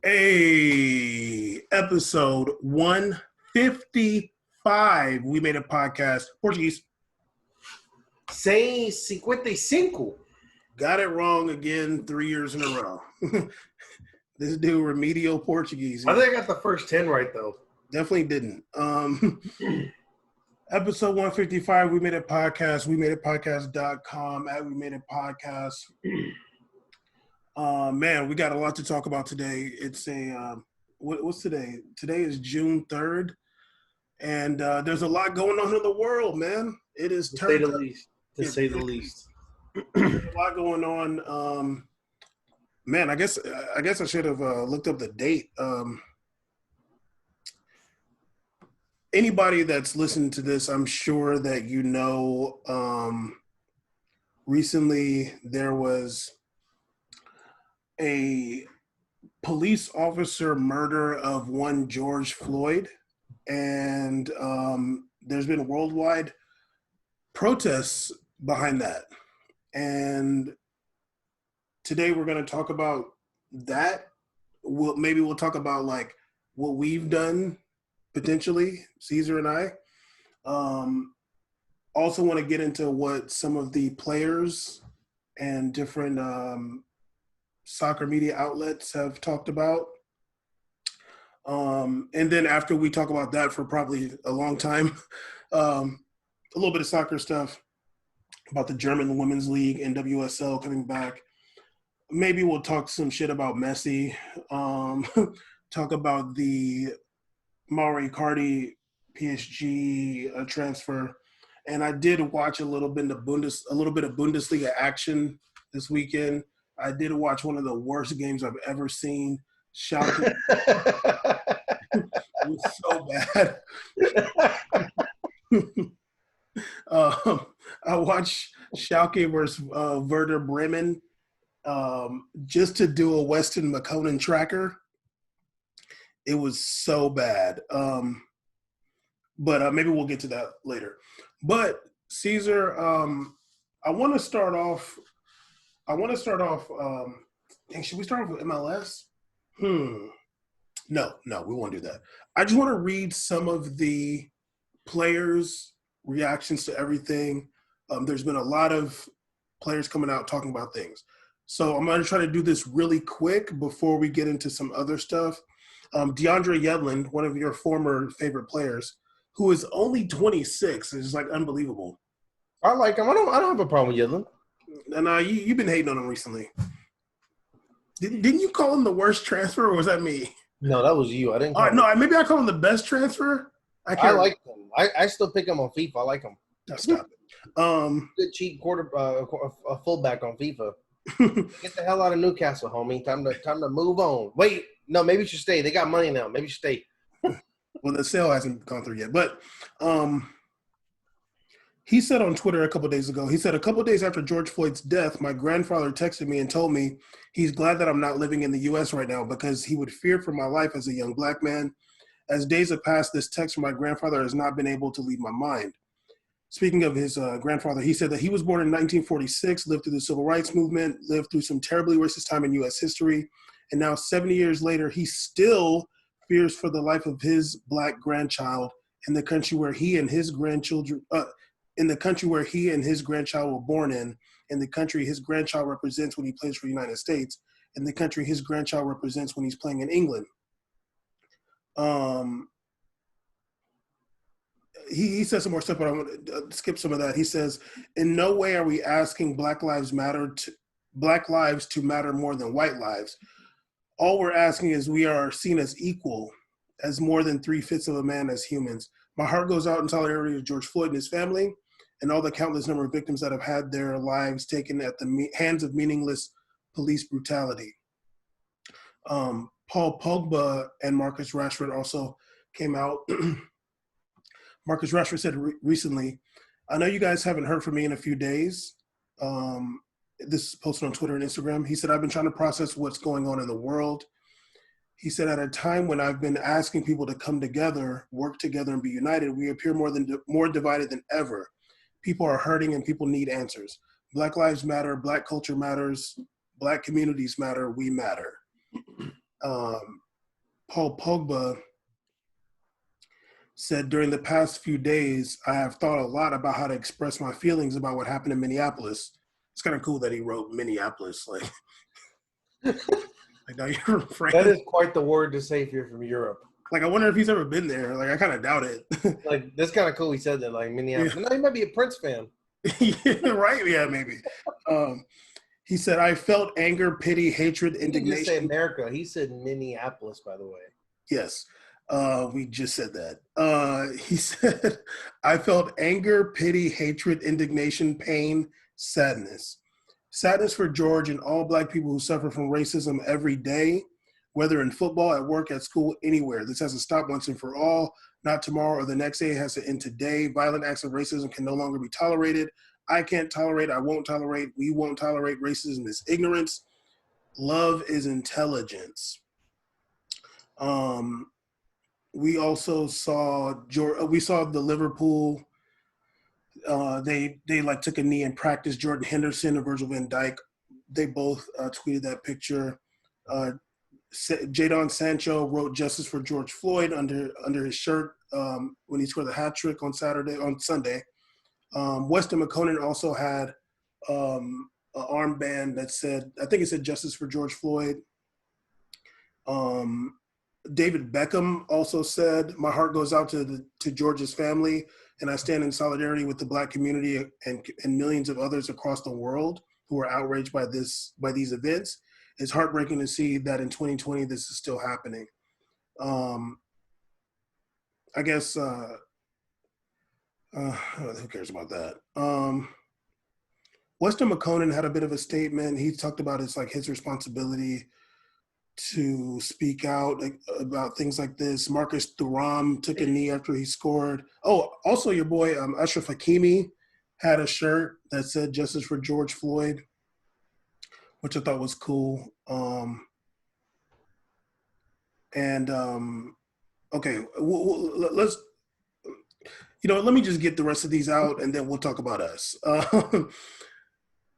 Hey, episode 155. We made a podcast. Portuguese. 655. Got it wrong again 3 years in a row. This dude, remedial Portuguese. I think I got the first 10 right, though. Definitely didn't. Episode 155, we made a podcast. We made a podcast.com at we made a podcast. Man, we got a lot to talk about today. It's what's today? Today is June 3rd, and there's a lot going on in the world, man. It is to say the least. There's a lot going on. Man, I guess I should have looked up the date. Anybody that's listening to this, I'm sure that you know. Recently, there was a police officer murder of one George Floyd, and there's been worldwide protests behind that. And today we're going to talk about that. Maybe we'll talk about like what we've done potentially, Caesar and I. Also want to get into what some of the players and different soccer media outlets have talked about. And then after we talk about that for probably a long time, a little bit of soccer stuff about the German Women's League, NWSL coming back. Maybe we'll talk some shit about Messi, talk about the Icardi PSG transfer. And I did watch a little bit of Bundesliga action this weekend. I did watch one of the worst games I've ever seen. Schalke. It was so bad. I watched Schalke versus Werder Bremen just to do a Weston Makonnen tracker. It was so bad. But maybe we'll get to that later. But Caesar, I want to start off. Should we start off with MLS? No, we won't do that. I just want to read some of the players' reactions to everything. There's been a lot of players coming out talking about things. So I'm going to try to do this really quick before we get into some other stuff. DeAndre Yedlin, one of your former favorite players, who is only 26, is like unbelievable. I like him. I don't have a problem with Yedlin. And you've been hating on him recently. Didn't you call him the worst transfer, or was that me? No, that was you. I didn't. Maybe I call him the best transfer. I like him. I still pick him on FIFA. I like him. No, stop it. Good cheap a fullback on FIFA. Get the hell out of Newcastle, homie. Time to move on. Wait, no, maybe you should stay. They got money now. Maybe you should stay. Well, the sale hasn't gone through yet, but he said on Twitter a couple days ago, he said, a couple days after George Floyd's death, my grandfather texted me and told me he's glad that I'm not living in the U.S. right now because he would fear for my life as a young black man. As days have passed, this text from my grandfather has not been able to leave my mind. Speaking of his grandfather, he said that he was born in 1946, lived through the civil rights movement, lived through some terribly racist time in U.S. history, and now 70 years later, he still fears for the life of his black grandchild in the country where he and his grandchildren in the country where he and his grandchild were born in the country his grandchild represents when he plays for the United States, in the country his grandchild represents when he's playing in England. He says some more stuff, but I'm going to skip some of that. He says, in no way are we asking Black lives to matter more than white lives. All we're asking is we are seen as equal, as more than 3/5 of a man as humans. My heart goes out in solidarity to George Floyd and his family and all the countless number of victims that have had their lives taken at the hands of meaningless police brutality. Paul Pogba and Marcus Rashford also came out. Marcus Rashford said recently, I know you guys haven't heard from me in a few days. This is posted on Twitter and Instagram. He said, I've been trying to process what's going on in the world. He said, at a time when I've been asking people to come together, work together, and be united, we appear more divided than ever. People are hurting and people need answers. Black lives matter. Black culture matters. Black communities matter. We matter. Paul Pogba said, during the past few days, I have thought a lot about how to express my feelings about what happened in Minneapolis. It's kind of cool that he wrote Minneapolis. Like now you're afraid. That is quite the word to say if you're from Europe. Like, I wonder if he's ever been there. Like, I kind of doubt it. Like, that's kind of cool he said that, like, Minneapolis. Yeah. No, he might be a Prince fan. Yeah, right? Yeah, maybe. He said, I felt anger, pity, hatred, indignation. He didn't just say America. He said Minneapolis, by the way. Yes. We just said that. He said, I felt anger, pity, hatred, indignation, pain, sadness. Sadness for George and all Black people who suffer from racism every day, whether in football, at work, at school, anywhere. This has to stop once and for all, not tomorrow or the next day. It has to end today. Violent acts of racism can no longer be tolerated. I can't tolerate, I won't tolerate, we won't tolerate. Racism is ignorance. Love is intelligence. We also saw the Liverpool. They like took a knee in practice. Jordan Henderson and Virgil van Dijk, they both tweeted that picture. Jadon Sancho wrote "Justice for George Floyd" under his shirt when he scored the hat trick on Sunday. Weston Makonnen also had an armband that said, I think it said "Justice for George Floyd." David Beckham also said, "My heart goes out to George's family, and I stand in solidarity with the Black community and millions of others across the world who are outraged by these events. It's heartbreaking to see that in 2020 this is still happening." I guess who cares about that? Weston Makonnen had a bit of a statement. He talked about his responsibility to speak out about things like this. Marcus Thuram took a knee after he scored. Oh, also your boy Ashraf Hakimi had a shirt that said "Justice for George Floyd," which I thought was cool. Okay, let's, let me just get the rest of these out and then we'll talk about us.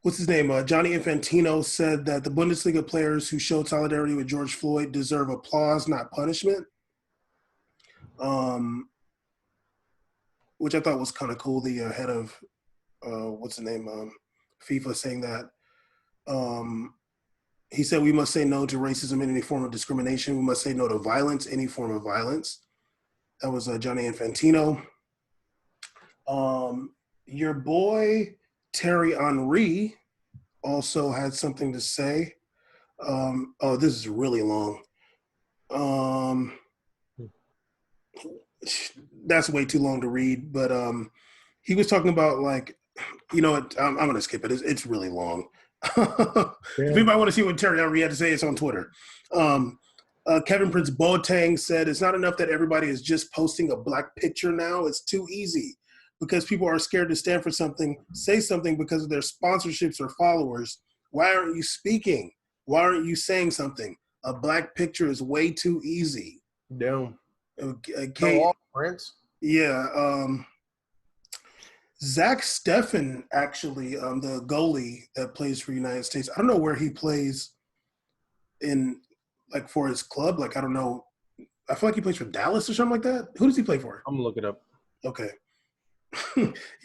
What's his name? Johnny Infantino said that the Bundesliga players who showed solidarity with George Floyd deserve applause, not punishment. Which I thought was kind of cool. The head of FIFA saying that. He said we must say no to racism and any form of discrimination. We must say no to violence, any form of violence. That was Johnny Infantino. Your boy Terry Henry also had something to say. This is really long. That's way too long to read, but he was talking about I'm going to skip it. It's really long. If anybody want to see what Terry Henry had to say, it's on Twitter. Kevin Prince Boateng said, it's not enough that everybody is just posting a Black picture now. It's too easy because people are scared to stand for something, say something because of their sponsorships or followers. Why aren't you speaking? Why aren't you saying something? A Black picture is way too easy. No. Prince? Yeah. Zach Steffen, actually, the goalie that plays for the United States. I don't know where he plays for his club. I don't know. I feel like he plays for Dallas or something like that. Who does he play for? I'm going to look it up. Okay.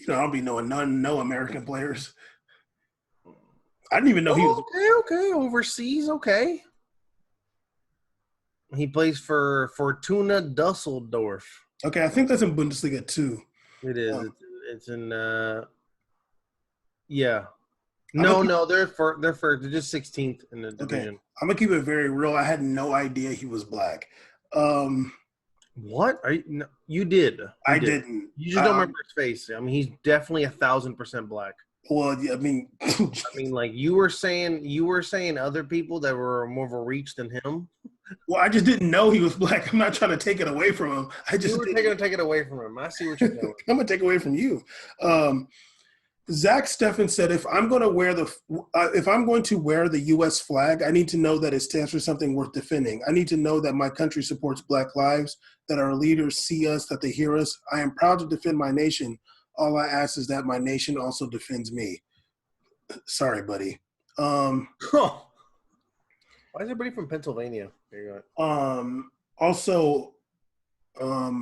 I'll be knowing no American players. I didn't even know he was. Okay. Overseas, okay. He plays for Fortuna Dusseldorf. Okay, I think that's in Bundesliga too. It is. It's in. Yeah. No, they're just 16th in the division. Okay. I'm gonna keep it very real. I had no idea he was Black. What? You did. I didn't. You just don't remember his face. I mean, he's definitely 1,000% Black. Well, yeah, I mean, you were saying other people that were more of a reach than him. Well, I just didn't know he was Black. I'm not trying to take it away from him. You were going to take it away from him. I see what you're doing. I'm going to take it away from you. Zach Steffen said, if I'm going to wear the U.S. flag, I need to know that it stands for something worth defending. I need to know that my country supports Black lives, that our leaders see us, that they hear us. I am proud to defend my nation. All I ask is that my nation also defends me. Sorry, buddy. Why is everybody from Pennsylvania? There you Also,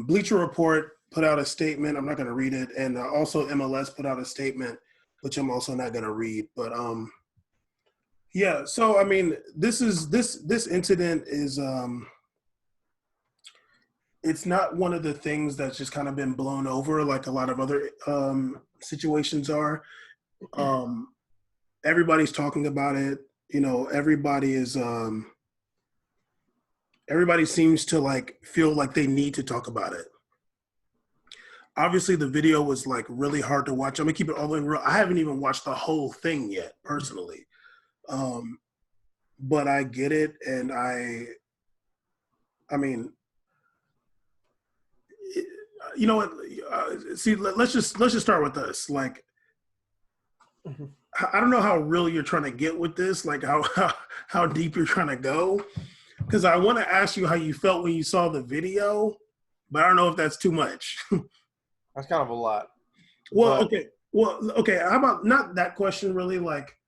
Bleacher Report put out a statement. I'm not going to read it, and also MLS put out a statement, which I'm also not going to read. But yeah. So I mean, this incident is it's not one of the things that's just kind of been blown over like a lot of other situations are. Um, Everybody's talking about it. You know, everybody seems to like feel like they need to talk about it. Obviously, the video was like really hard to watch. I'm gonna keep it all the way real. I haven't even watched the whole thing yet, personally. Um, but I get it, and I mean, you know what? See, let's just start with this. Like, go. I don't know how real you're trying to get with this, like how deep you're trying to go, because I want to ask you how you felt when you saw the video, but I don't know if that's too much. That's kind of a lot. Well, But okay. Well, okay. How about not that question? Really, like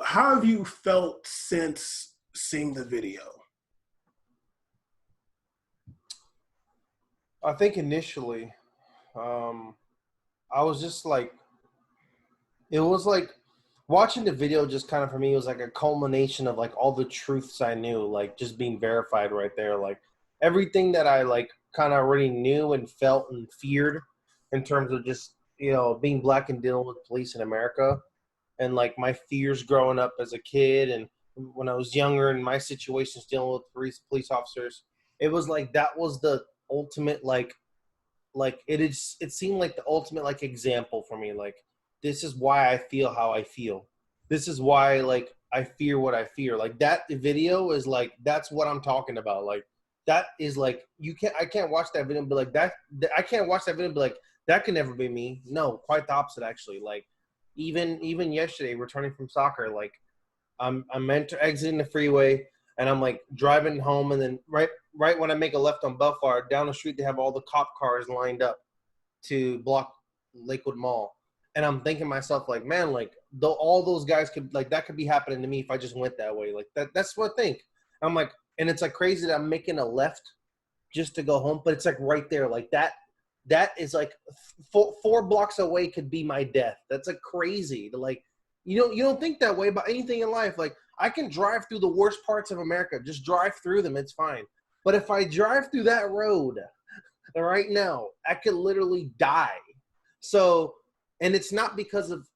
how have you felt since seeing the video? I think initially, I was just like, it was like watching the video just kind of for me was like a culmination of like all the truths I knew, like just being verified right there. Like everything that I like kind of already knew and felt and feared in terms of just, being black and dealing with police in America and like my fears growing up as a kid and when I was younger and my situations dealing with police officers. It was like that was the ultimate like it seemed like the ultimate like example for me. Like this is why I feel how I feel. This is why like I fear what I fear. Like that video is like that's what I'm talking about. Like that is like I can't watch that video and be like I can't watch that video and be like that can never be me. No, quite the opposite actually. Like even yesterday returning from soccer, like I'm exiting the freeway and I'm like driving home and then right when I make a left on Belfast, down the street they have all the cop cars lined up to block Lakewood Mall. And I'm thinking to myself, like, man, like though all those guys could like that could be happening to me if I just went that way. Like that's what I think. I'm like, and it's like crazy that I'm making a left just to go home, but it's like right there. Like that is like four blocks away could be my death. That's like crazy. Like you don't think that way about anything in life. Like I can drive through the worst parts of America. Just drive through them. It's fine. But if I drive through that road right now, I could literally die. So, and it's not because of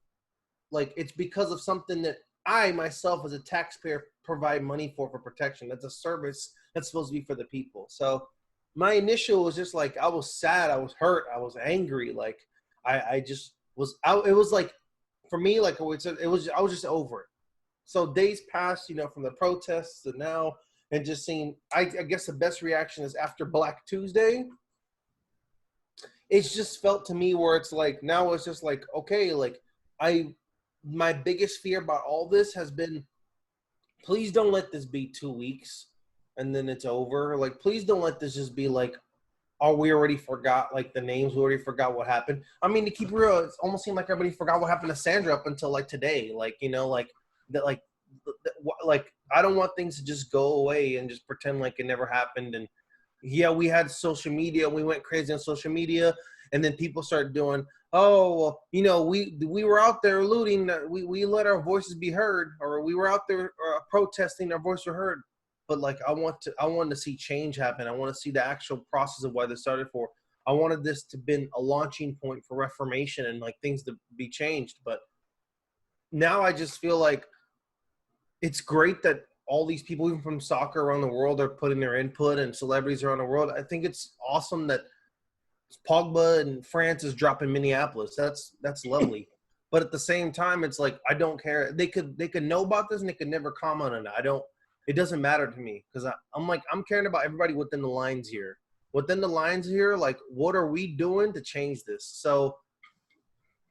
like, it's because of something that I myself as a taxpayer provide money for protection. That's a service that's supposed to be for the people. So my initial was just like, I was sad. I was hurt. I was angry. Like I just was out. It was like, for me, like I was just over it. So days passed, from the protests to now, and just seeing. I guess the best reaction is after Black Tuesday. It's just felt to me where it's like now it's just like okay, like my biggest fear about all this has been, please don't let this be 2 weeks and then it's over. Like please don't let this just be like, oh, we already forgot like the names. We already forgot what happened. I mean, to keep real, it almost seemed like everybody forgot what happened to Sandra up until like today. Like, like that, like I don't want things to just go away and just pretend like it never happened. And yeah, we had social media. We went crazy on social media. And then people started doing, oh, well, we were out there looting. We let our voices be heard, or we were out there protesting. Our voices were heard. But like I wanted to see change happen. I want to see the actual process of why this started for. I wanted this to been a launching point for reformation and like things to be changed. But now I just feel like it's great that all these people, even from soccer around the world, are putting their input and celebrities around the world. I think it's awesome that Pogba in France is dropping Minneapolis. That's lovely. But at the same time, it's like I don't care. They could know about this and they could never comment on it. It doesn't matter to me because I'm caring about everybody within the lines here. Within the lines here, like what are we doing to change this? So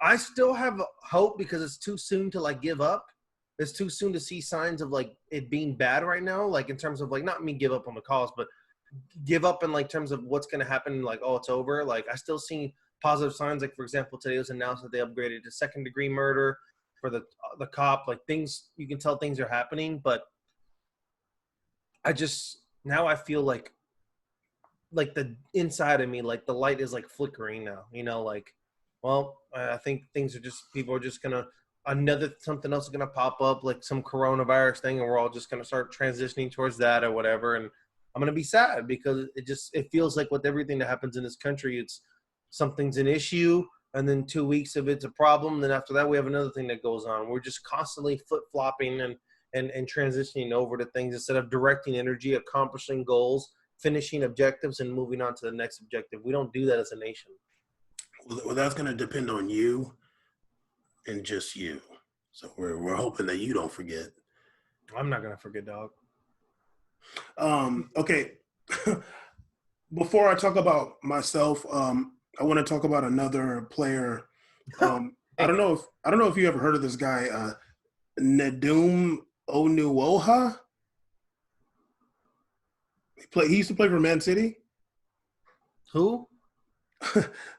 I still have hope because it's too soon to like give up. It's too soon to see signs of like it being bad right now. Like in terms of like not me give up on the cause, but give up in like terms of what's going to happen. Like, oh, it's over. Like I still see positive signs. Like for example, today it was announced that they upgraded to second-degree murder. for the cop. Like things, you can tell things are happening, but now I feel like the inside of me, like the light is like flickering now. Like, well, I think people are just gonna something else is gonna pop up, like some coronavirus thing, and we're all just gonna start transitioning towards that or whatever. And I'm gonna be sad because it feels like with everything that happens in this country, it's something's an issue, and then 2 weeks of it's a problem. Then after that, we have another thing that goes on. We're just constantly flip flopping and transitioning over to things instead of directing energy, accomplishing goals, finishing objectives, and moving on to the next objective. We don't do that as a nation. Well, that's going to depend on you and just you. So we're hoping that you don't forget. I'm not going to forget, dog. Okay. Before I talk about myself, I want to talk about another player. I don't know if you ever heard of this guy, Nedum Onuoha. He used to play for Man City. Who?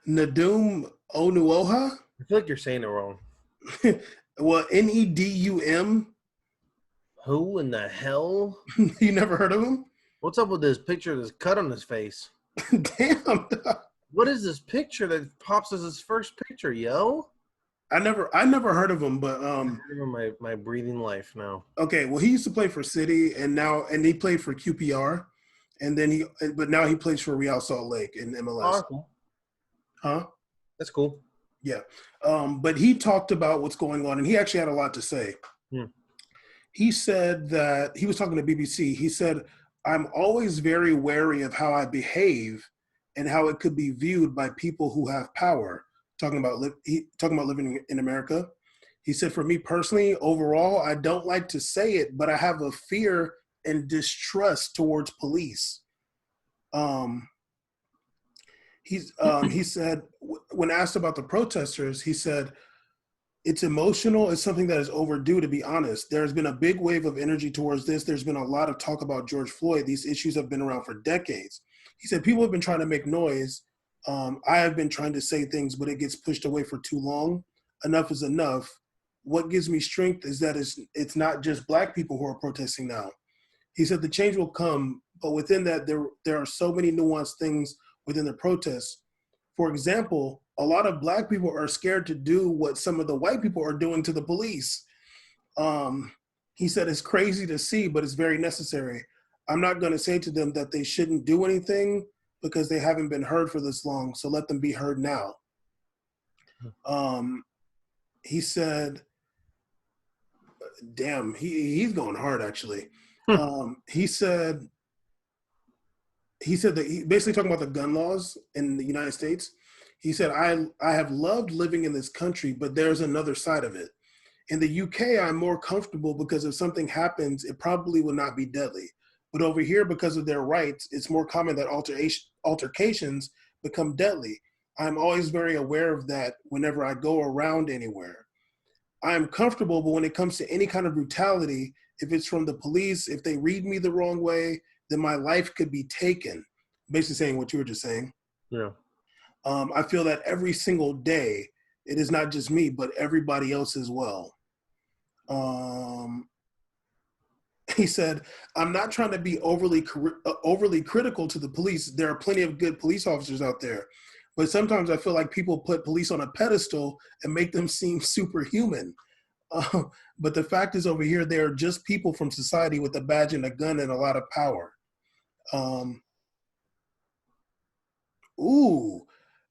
Nedum Onuoha. I feel like you're saying it wrong. Well, Nedum. Who in the hell? You never heard of him? What's up with this picture of this cut on his face? Damn. What is this picture that pops as his first picture, yo? I never heard of him, but my breathing life now. Okay, well, he used to play for City, and he played for QPR, but now he plays for Real Salt Lake in MLS. Oh, cool. Huh? That's cool. Yeah. But he talked about what's going on, and he actually had a lot to say. He said that he was talking to BBC. He said, "I'm always very wary of how I behave and how it could be viewed by people who have power." Talking about living in America. He said, "For me personally, overall, I don't like to say it, but I have a fear and distrust towards police." He said, when asked about the protesters, he said, "It's emotional. It's something that is overdue, to be honest. There's been a big wave of energy towards this. There's been a lot of talk about George Floyd. These issues have been around for decades." He said, "People have been trying to make noise. I have been trying to say things, but it gets pushed away for too long. Enough is enough. What gives me strength is that it's not just Black people who are protesting now." He said the change will come, but within that, there are so many nuanced things within the protests. For example, a lot of Black people are scared to do what some of the white people are doing to the police. He said it's crazy to see, but it's very necessary. I'm not going to say to them that they shouldn't do anything because they haven't been heard for this long, so let them be heard now. He said, damn, he's going hard, actually. He said that he basically talking about the gun laws in the United States. He said, I have loved living in this country, but there's another side of it. In the UK, I'm more comfortable because if something happens, it probably will not be deadly. But over here, because of their rights, it's more common that altercations become deadly. I'm always very aware of that whenever I go around anywhere. I'm comfortable, but when it comes to any kind of brutality, if it's from the police, if they read me the wrong way, then my life could be taken. Basically saying what you were just saying. Yeah. I feel that every single day, it is not just me, but everybody else as well. He said, I'm not trying to be overly critical to the police. There are plenty of good police officers out there. But sometimes I feel like people put police on a pedestal and make them seem superhuman. But the fact is over here, they are just people from society with a badge and a gun and a lot of power.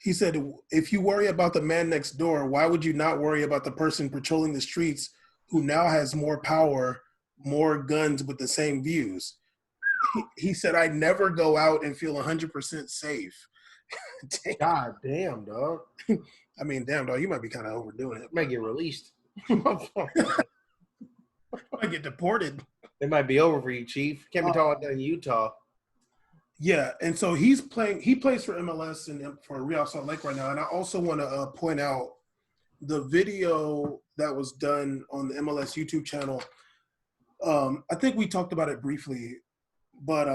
He said, if you worry about the man next door, why would you not worry about the person patrolling the streets who now has more power, more guns with the same views? He said, I never go out and feel 100% safe. God damn, dog. I mean, damn, dog, you might be kind of overdoing it. Might get released. Might get deported. It might be over for you, Chief. Can't be talking like that in Utah. Yeah, and so he plays for MLS and for Real Salt Lake right now. And I also want to point out the video that was done on the MLS YouTube channel. I think we talked about it briefly, but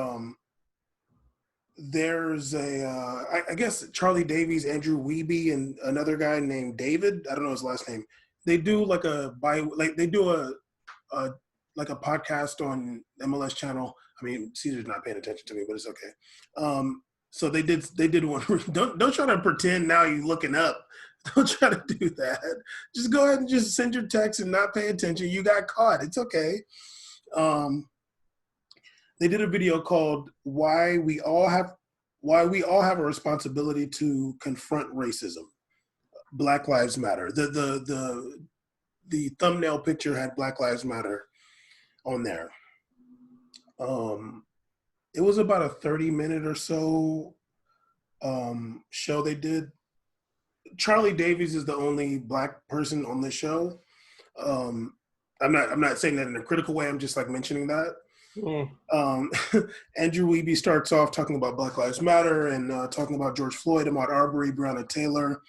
there's I guess Charlie Davies, Andrew Wiebe, and another guy named David. I don't know his last name. they do like they do a like a podcast on MLS channel. I mean, Caesar's not paying attention to me, but it's okay. So they did one. Don't try to pretend now you're looking up. Don't try to do that. Just go ahead and just send your text and not pay attention. You got caught. It's okay. They did a video called "Why We All Have a Responsibility to Confront Racism." Black Lives Matter. The thumbnail picture had Black Lives Matter on there. It was about a 30-minute or so show they did. Charlie Davies is the only Black person on the show. I'm not saying that in a critical way. I'm just like mentioning that. Andrew Wiebe starts off talking about Black Lives Matter and talking about George Floyd, Ahmaud Arbery, Breonna Taylor.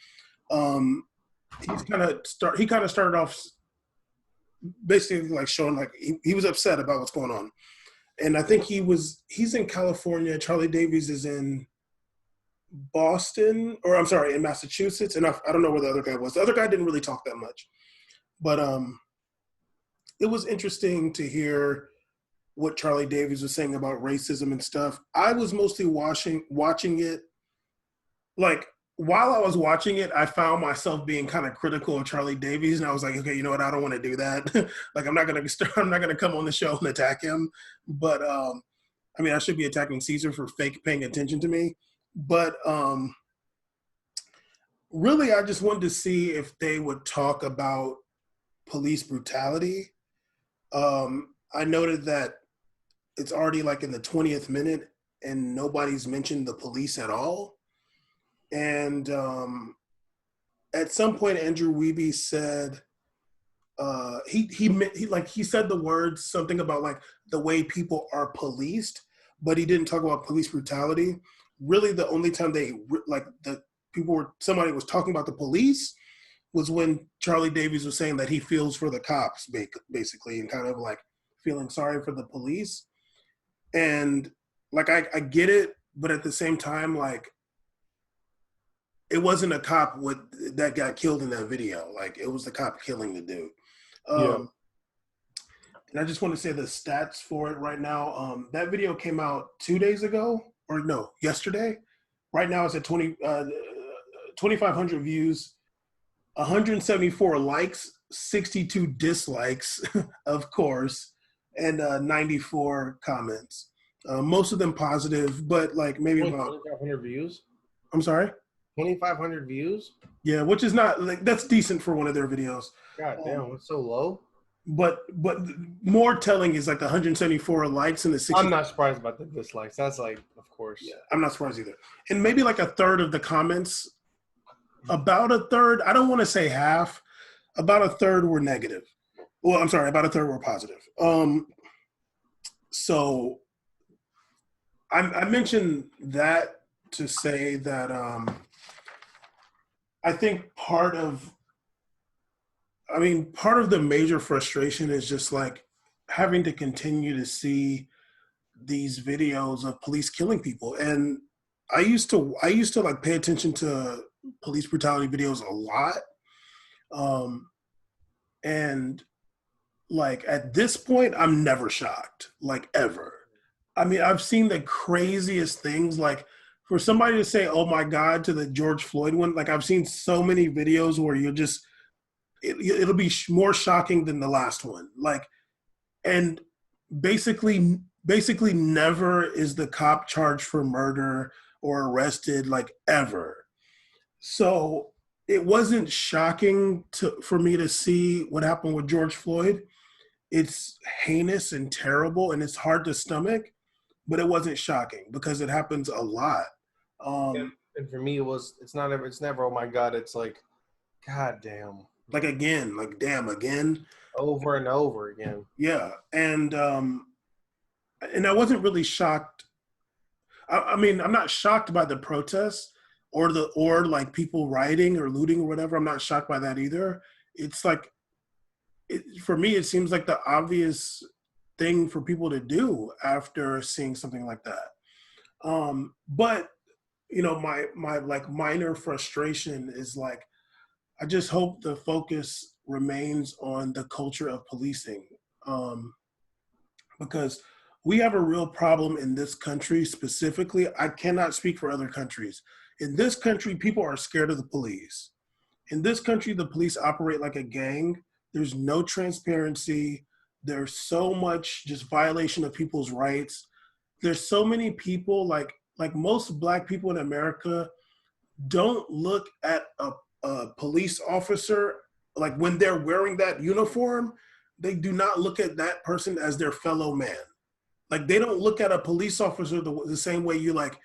He kind of started off basically like showing like he was upset about what's going on. And I think he's in California. Charlie Davies is in Boston, or I'm sorry, in Massachusetts. And I don't know where the other guy was. The other guy didn't really talk that much. But it was interesting to hear what Charlie Davies was saying about racism and stuff. I was mostly watching it. Like, while I was watching it, I found myself being kind of critical of Charlie Davies, and I was like, okay, you know what? I don't want to do that. Like, I'm not gonna come on the show and attack him. But I mean, I should be attacking Caesar for paying attention to me. But really, I just wanted to see if they would talk about police brutality. I noted that it's already like in the 20th minute, and nobody's mentioned the police at all. And at some point, Andrew Wiebe said he said the words something about like the way people are policed, but he didn't talk about police brutality. Really, the only time somebody was talking about the police was when Charlie Davies was saying that he feels for the cops, basically, and kind of like feeling sorry for the police. And like I get it, but at the same time, like, it wasn't a cop that got killed in that video. Like, it was the cop killing the dude. And I just want to say the stats for it right now. That video came out 2 days ago, or no, yesterday. Right now it's at 2,500 views, 174 likes, 62 dislikes, of course, and 94 comments. Most of them positive, but like maybe about 2,500 views. I'm sorry. 2,500 views? Yeah, which is not like that's decent for one of their videos. God damn, it's so low. But more telling is like the 174 likes and the 60. I'm not surprised about the dislikes. That's like, of course. Yeah, I'm not surprised either. And maybe like a third of the comments, about a third, I don't want to say half, about a third were negative. Well, I'm sorry, about a third were positive. So I mentioned that to say that I think part of the major frustration is just like having to continue to see these videos of police killing people. And I used to like pay attention to police brutality videos a lot. And like at this point, I'm never shocked, like ever. I mean, I've seen the craziest things, like for somebody to say, oh my God, to the George Floyd one, like I've seen so many videos where it'll be more shocking than the last one. Like, and basically never is the cop charged for murder or arrested, like ever. So it wasn't shocking for me to see what happened with George Floyd. It's heinous and terrible and it's hard to stomach, but it wasn't shocking because it happens a lot. And for me, it's never, oh my God, it's like, God damn. Like again, like damn again. Over and over again. Yeah. And I wasn't really shocked. I mean, I'm not shocked by the protests or like people rioting or looting or whatever. I'm not shocked by that either. It's like, for me, it seems like the obvious thing for people to do after seeing something like that. But you know, my like minor frustration is like, I just hope the focus remains on the culture of policing. Because we have a real problem in this country specifically. I cannot speak for other countries. In this country, people are scared of the police. In this country, the police operate like a gang. There's no transparency. There's so much just violation of people's rights. There's so many people, like most black people in America don't look at a police officer, like when they're wearing that uniform, they do not look at that person as their fellow man. Like they don't look at a police officer the same way you like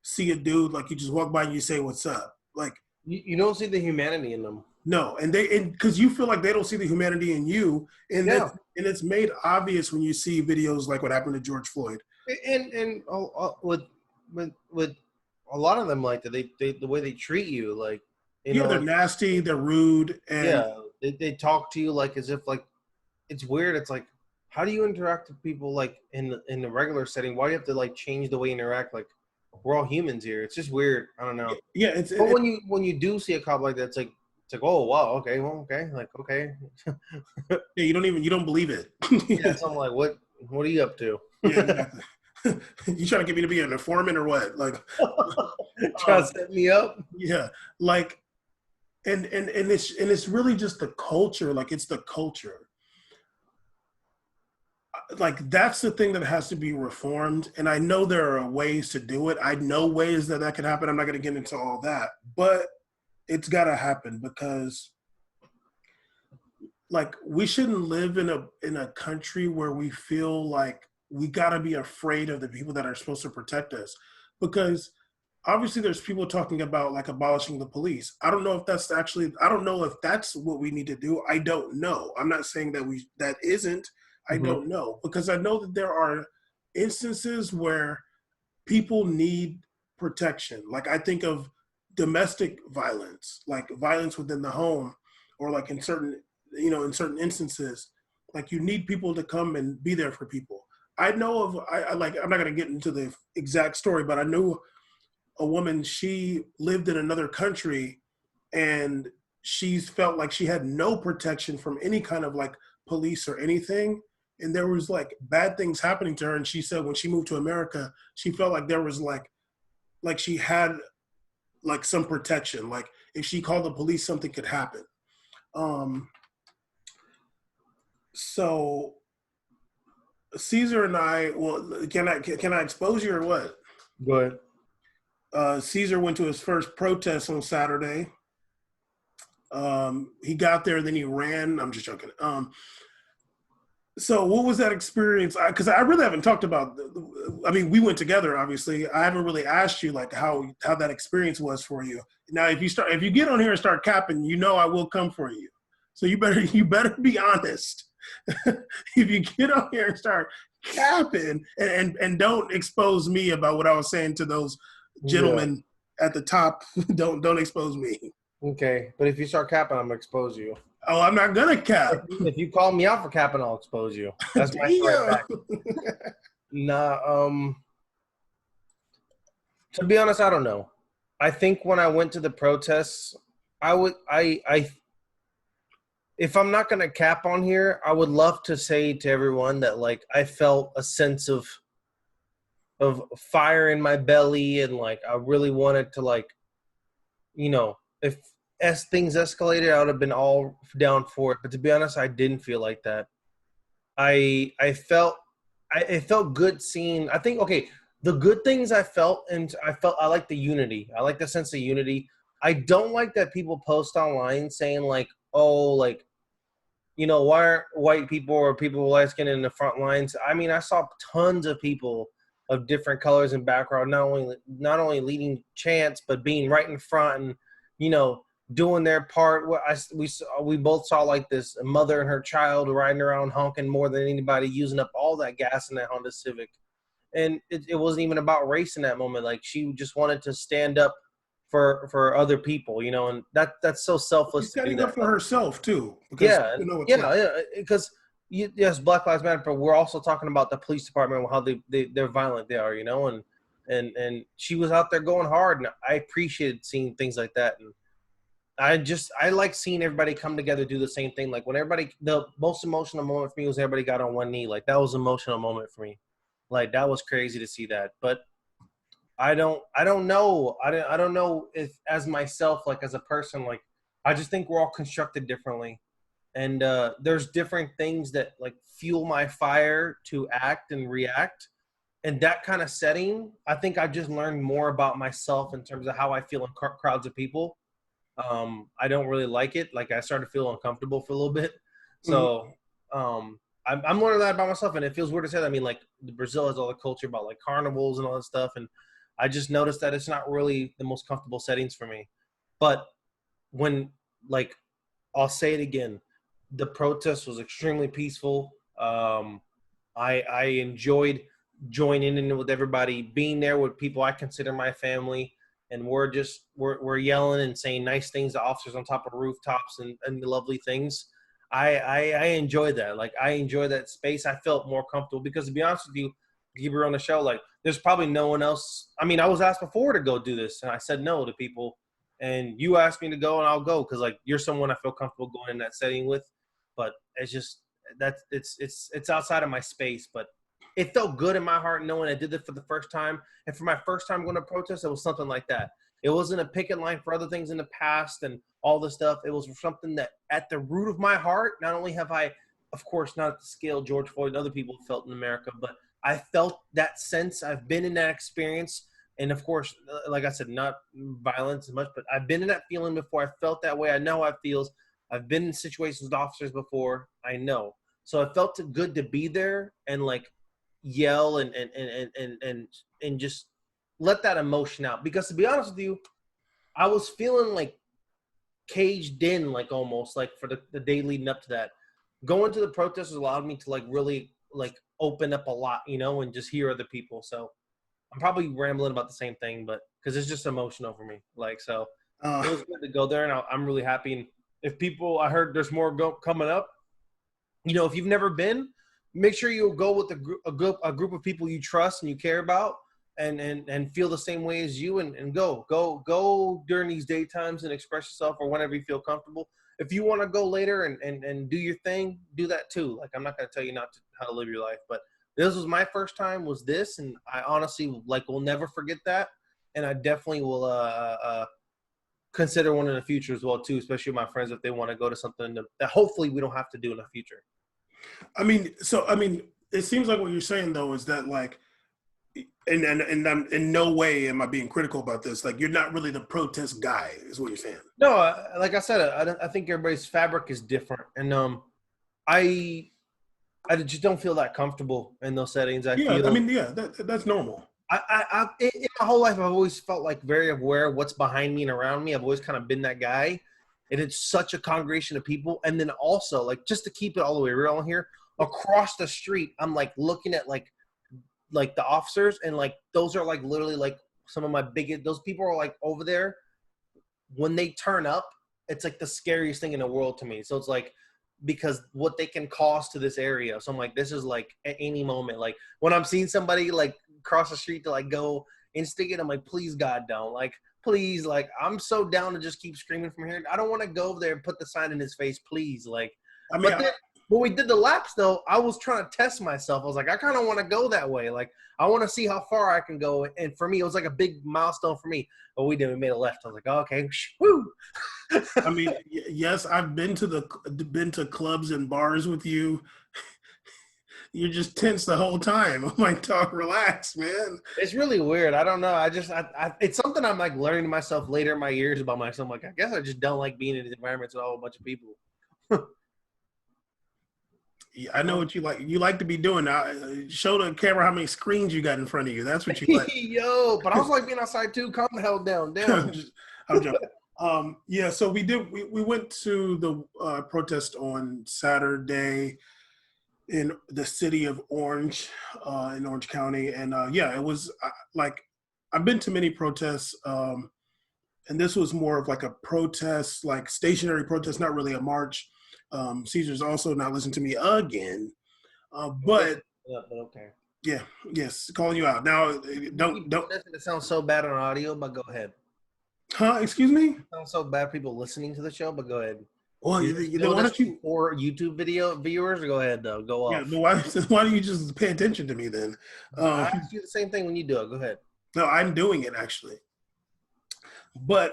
see a dude, like you just walk by and you say, "What's up?" Like You don't see the humanity in them. no, and because you feel like they don't see the humanity in you, and Yeah. it's made obvious when you see videos like what happened to George Floyd. And with a lot of them, like they the way they treat you, like Yeah, they're nasty, they're rude, and yeah, they talk to you like as if like it's weird. It's like, how do you interact with people like in the regular setting? Why do you have to like change the way you interact? Like we're all humans here. It's just weird. I don't know. yeah, But when you do see a cop like that, it's like oh wow, okay, well okay, like okay. yeah, you don't believe it. Yeah, so I'm like, what are you up to? Yeah, exactly. You trying to get me to be an informant or what? Like trying to set me up? Yeah, like, and it's really just the culture. Like it's the culture. Like that's the thing that has to be reformed. And I know there are ways to do it. I know ways that can happen. I'm not going to get into all that, but it's got to happen because like we shouldn't live in a country where we feel like we got to be afraid of the people that are supposed to protect us, because obviously there's people talking about like abolishing the police. I don't know if that's what we need to do. I don't know. I'm not saying that isn't. I don't know, because I know that there are instances where people need protection. Like I think of domestic violence, like violence within the home, or like in certain instances, like you need people to come and be there for people. I know of, I'm not going to get into the exact story, but I knew a woman, she lived in another country and she's felt like she had no protection from any kind of like police or anything. And there was like bad things happening to her. And she said when she moved to America, she felt like there was like she had like some protection. Like if she called the police, something could happen. So Caesar and I, well, can I expose you or what? Go ahead. Caesar went to his first protest on Saturday. He got there, then he ran. I'm just joking. So what was that experience? Because I really haven't talked about. I mean, we went together, obviously. I haven't really asked you like how that experience was for you. Now, if you get on here and start capping, I will come for you. So you better be honest. If you get on here and start capping and don't expose me about what I was saying to those gentlemen at the top, don't expose me. Okay, but if you start capping, I'm gonna expose you. Oh, I'm not gonna cap. If you call me out for capping, I'll expose you. That's my strike back. Nah, to be honest, I don't know. I think when I went to the protests, if I'm not gonna cap on here, I would love to say to everyone that like I felt a sense of fire in my belly, and like I really wanted to like, if as things escalated, I would have been all down for it. But to be honest, I didn't feel like that. It felt good seeing. I think the good things I felt, and I like the unity. I like the sense of unity. I don't like that people post online saying like, oh, like, why aren't white people or people light skinned in the front lines? I mean, I saw tons of people of different colors and background, not only leading chants, but being right in front and, doing their part. We both saw like this mother and her child riding around honking more than anybody, using up all that gas in that Honda Civic. And it wasn't even about race in that moment. Like she just wanted to stand up for other people, and that's so selfless. She's standing up for herself too. Because because yes, Black Lives Matter, but we're also talking about the police department and how they're violent they are, and she was out there going hard, and I appreciated seeing things like that. And I like seeing everybody come together, do the same thing. Like when the most emotional moment for me was everybody got on one knee. Like that was an emotional moment for me. Like that was crazy to see that. But I don't know. I don't know if as myself, like as a person, like I just think we're all constructed differently. And there's different things that like fuel my fire to act and react. And that kind of setting, I think I just learned more about myself in terms of how I feel in crowds of people. I don't really like it. Like I started to feel uncomfortable for a little bit. Mhm. So I'm learning that about myself, and it feels weird to say that. I mean, like Brazil has all the culture about like carnivals and all that stuff, and I just noticed that it's not really the most comfortable settings for me. But when like I'll say it again, the protest was extremely peaceful. I enjoyed joining in with everybody, being there with people I consider my family, and we're yelling and saying nice things to officers on top of rooftops and lovely things. I enjoy that. Like I enjoy that space. I felt more comfortable because to be honest with you, you were on the show. Like there's probably no one else. I mean, I was asked before to go do this, and I said no to people. And you asked me to go, and I'll go because like you're someone I feel comfortable going in that setting with. But it's just that's it's outside of my space, but it felt good in my heart knowing I did it for the first time. And for my first time going to protest, it was something like that. It wasn't a picket line for other things in the past and all this stuff. It was something that at the root of my heart, not only have I, of course, not at the scale George Floyd and other people felt in America, but I felt that sense. I've been in that experience. And of course, like I said, not violence as much, but I've been in that feeling before. I felt that way. I know how it feels. I've been in situations with officers before. I know. So it felt good to be there and like yell and just let that emotion out. Because to be honest with you, I was feeling like caged in, like almost like for the day leading up to that. Going to the protest allowed me to like really like open up a lot, you know, and just hear other people. So I'm probably rambling about the same thing, but because it's just emotional for me. Like so, Uh, it was good to go there, and I'm really happy. And if people, I heard there's more coming up. You know, if you've never been, make sure you go with a group of people you trust and you care about, and feel the same way as you, and go during these daytimes and express yourself or whenever you feel comfortable. If you want to go later and do your thing, do that too. Like I'm not going to tell you not to how to live your life, but this was my first time was this, and I honestly like will never forget that, and I definitely will consider one in the future as well too, especially my friends if they want to go to something that hopefully we don't have to do in the future. I mean, it seems like what you're saying though is that like, and I'm in no way am I being critical about this. Like, you're not really the protest guy, is what you're saying. No, like I said, I think everybody's fabric is different, and I I just don't feel that comfortable in those settings. I Yeah, I feel mean, yeah, that's normal. in my whole life I've always felt like very aware of what's behind me and around me. I've always kind of been that guy, and it's such a congregation of people. And then also like just to keep it all the way real here, across the street, I'm like looking at like the officers, and like those are like literally like some of my biggest. Those people are like over there when they turn up, it's like the scariest thing in the world to me. So it's like because what they can cause to this area. So I'm like, this is like at any moment. Like when I'm seeing somebody like cross the street to like go instigate, I'm like, please God don't. Like, please, like I'm so down to just keep screaming from here. I don't want to go over there and put the sign in his face, please. Like, I mean, but then when we did the laps though, I was trying to test myself. I was like, I kind of want to go that way. Like I want to see how far I can go. And for me, it was like a big milestone for me. But we did. We made a left. I was like, oh, okay, woo. I mean, yes, I've been to clubs and bars with you. You're just tense the whole time. I'm like, talk, relax, man. It's really weird. I don't know. It's something I'm like learning myself later in my years about myself. I'm like, I guess I just don't like being in environments with a whole bunch of people. Yeah, I know what you like. You like to be doing. Show the camera how many screens you got in front of you. That's what you like. Yo, but I was like being outside too. Calm the hell down, down. I'm joking. Yeah, so we went to the protest on Saturday in the city of Orange, in Orange County, and yeah, it was like I've been to many protests, and this was more of like a protest, like stationary protest, not really a march. Caesar's also not listening to me again, but But okay. yeah, yes, calling you out now. Don't. It sounds so bad on audio, but go ahead. Huh? Excuse me? Sounds so bad people listening to the show, but go ahead. Well, You just then know why this don't you? for YouTube video viewers? Go ahead, though. Go Yeah, off. but why? Why don't you just pay attention to me then? I ask you the same thing when you do it. Go ahead. No, I'm doing it actually, but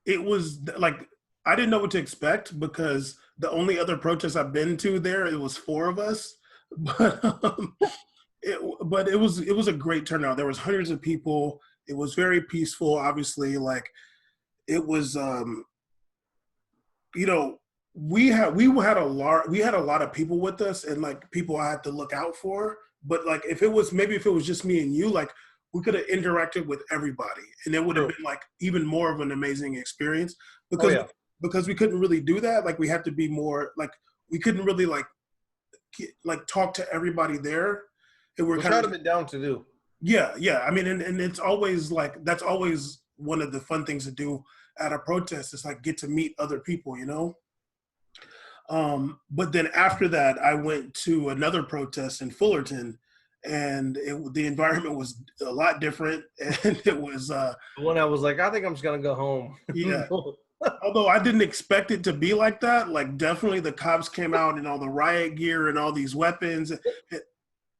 it was like I didn't know what to expect because the only other protest I've been to there, it was four of us, but it was a great turnout. There was hundreds of people. It was very peaceful. Obviously, like it was, you know, we had a lot of people with us, and like people I had to look out for. But like if it was just me and you, like we could have interacted with everybody, and it would have True. been like even more of an amazing experience Oh because yeah. because we couldn't really do that. Like we had to be more like we couldn't really like talk to everybody there, and we're Which kind I'd of have been down to do. yeah. I mean, and it's always like that's always one of the fun things to do at a protest is like get to meet other people, you know. But then after that, I went to another protest in Fullerton, and the environment was a lot different, and it was When I was like, I think I'm just gonna go home. yeah. Although I didn't expect it to be like that, like definitely the cops came out in all the riot gear and all these weapons,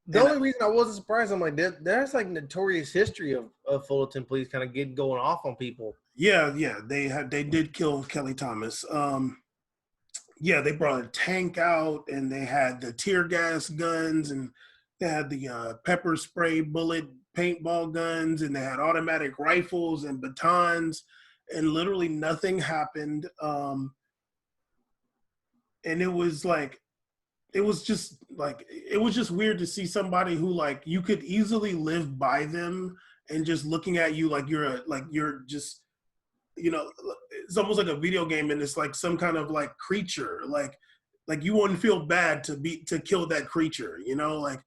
The and only reason I wasn't surprised, I'm like, there's like notorious history of Fullerton police kind of get going off on people. yeah, they did kill Kelly Thomas. Yeah, they brought a tank out and they had the tear gas guns and they had the pepper spray bullet paintball guns and they had automatic rifles and batons and literally nothing happened. And it was just weird to see somebody who like you could easily live by them and just looking at you like you're just you know it's almost like a video game and it's like some kind of like creature like you wouldn't feel bad to kill that creature, you know, like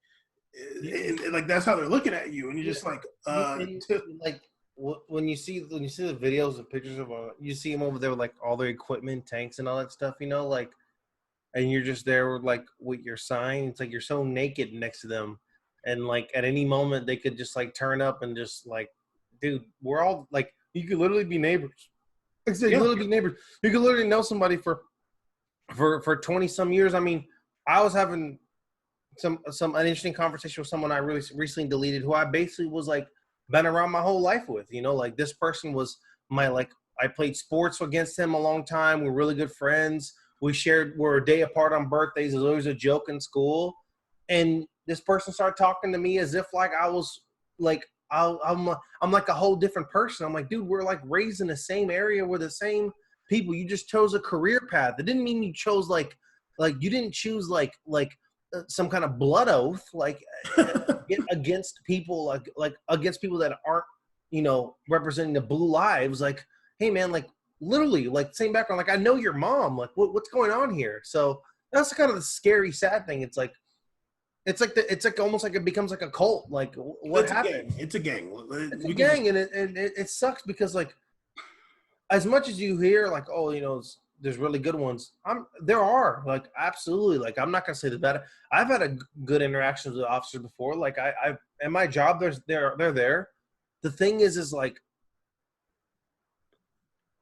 and like that's how they're looking at you and you're just like Like when you see the videos and pictures of you see them over there with like all their equipment, tanks, and all that stuff, you know, like, and you're just there with like with your sign. It's like you're so naked next to them, and like at any moment they could just like turn up and just like, dude, we're all like, you could literally be neighbors. Like I said, you yeah literally be neighbors. You could literally know somebody for 20 some years. I mean, I was having an interesting conversation with someone I really recently deleted who I basically was like been around my whole life with, you know, like this person was my like I played sports against him a long time. We're really good friends. We're a day apart on birthdays. It was always a joke in school. And this person started talking to me as if like I was like I'm like a whole different person. I'm like, dude, we're like raised in the same area. We're the same people. You just chose a career path. It didn't mean you chose like you didn't choose like some kind of blood oath like against people like against people that aren't, you know, representing the blue lives. Like, hey man, like literally like same background. Like I know your mom. Like what's going on here? So that's kind of the scary, sad thing. It's like almost like it becomes like a cult. Like what happened? it's a gang It's a gang, and it sucks because like as much as you hear like, oh, you know, there's really good ones. There are like absolutely like I'm not gonna say the bad. I've had a good interactions with officers before. Like I in my job, they're there. The thing is like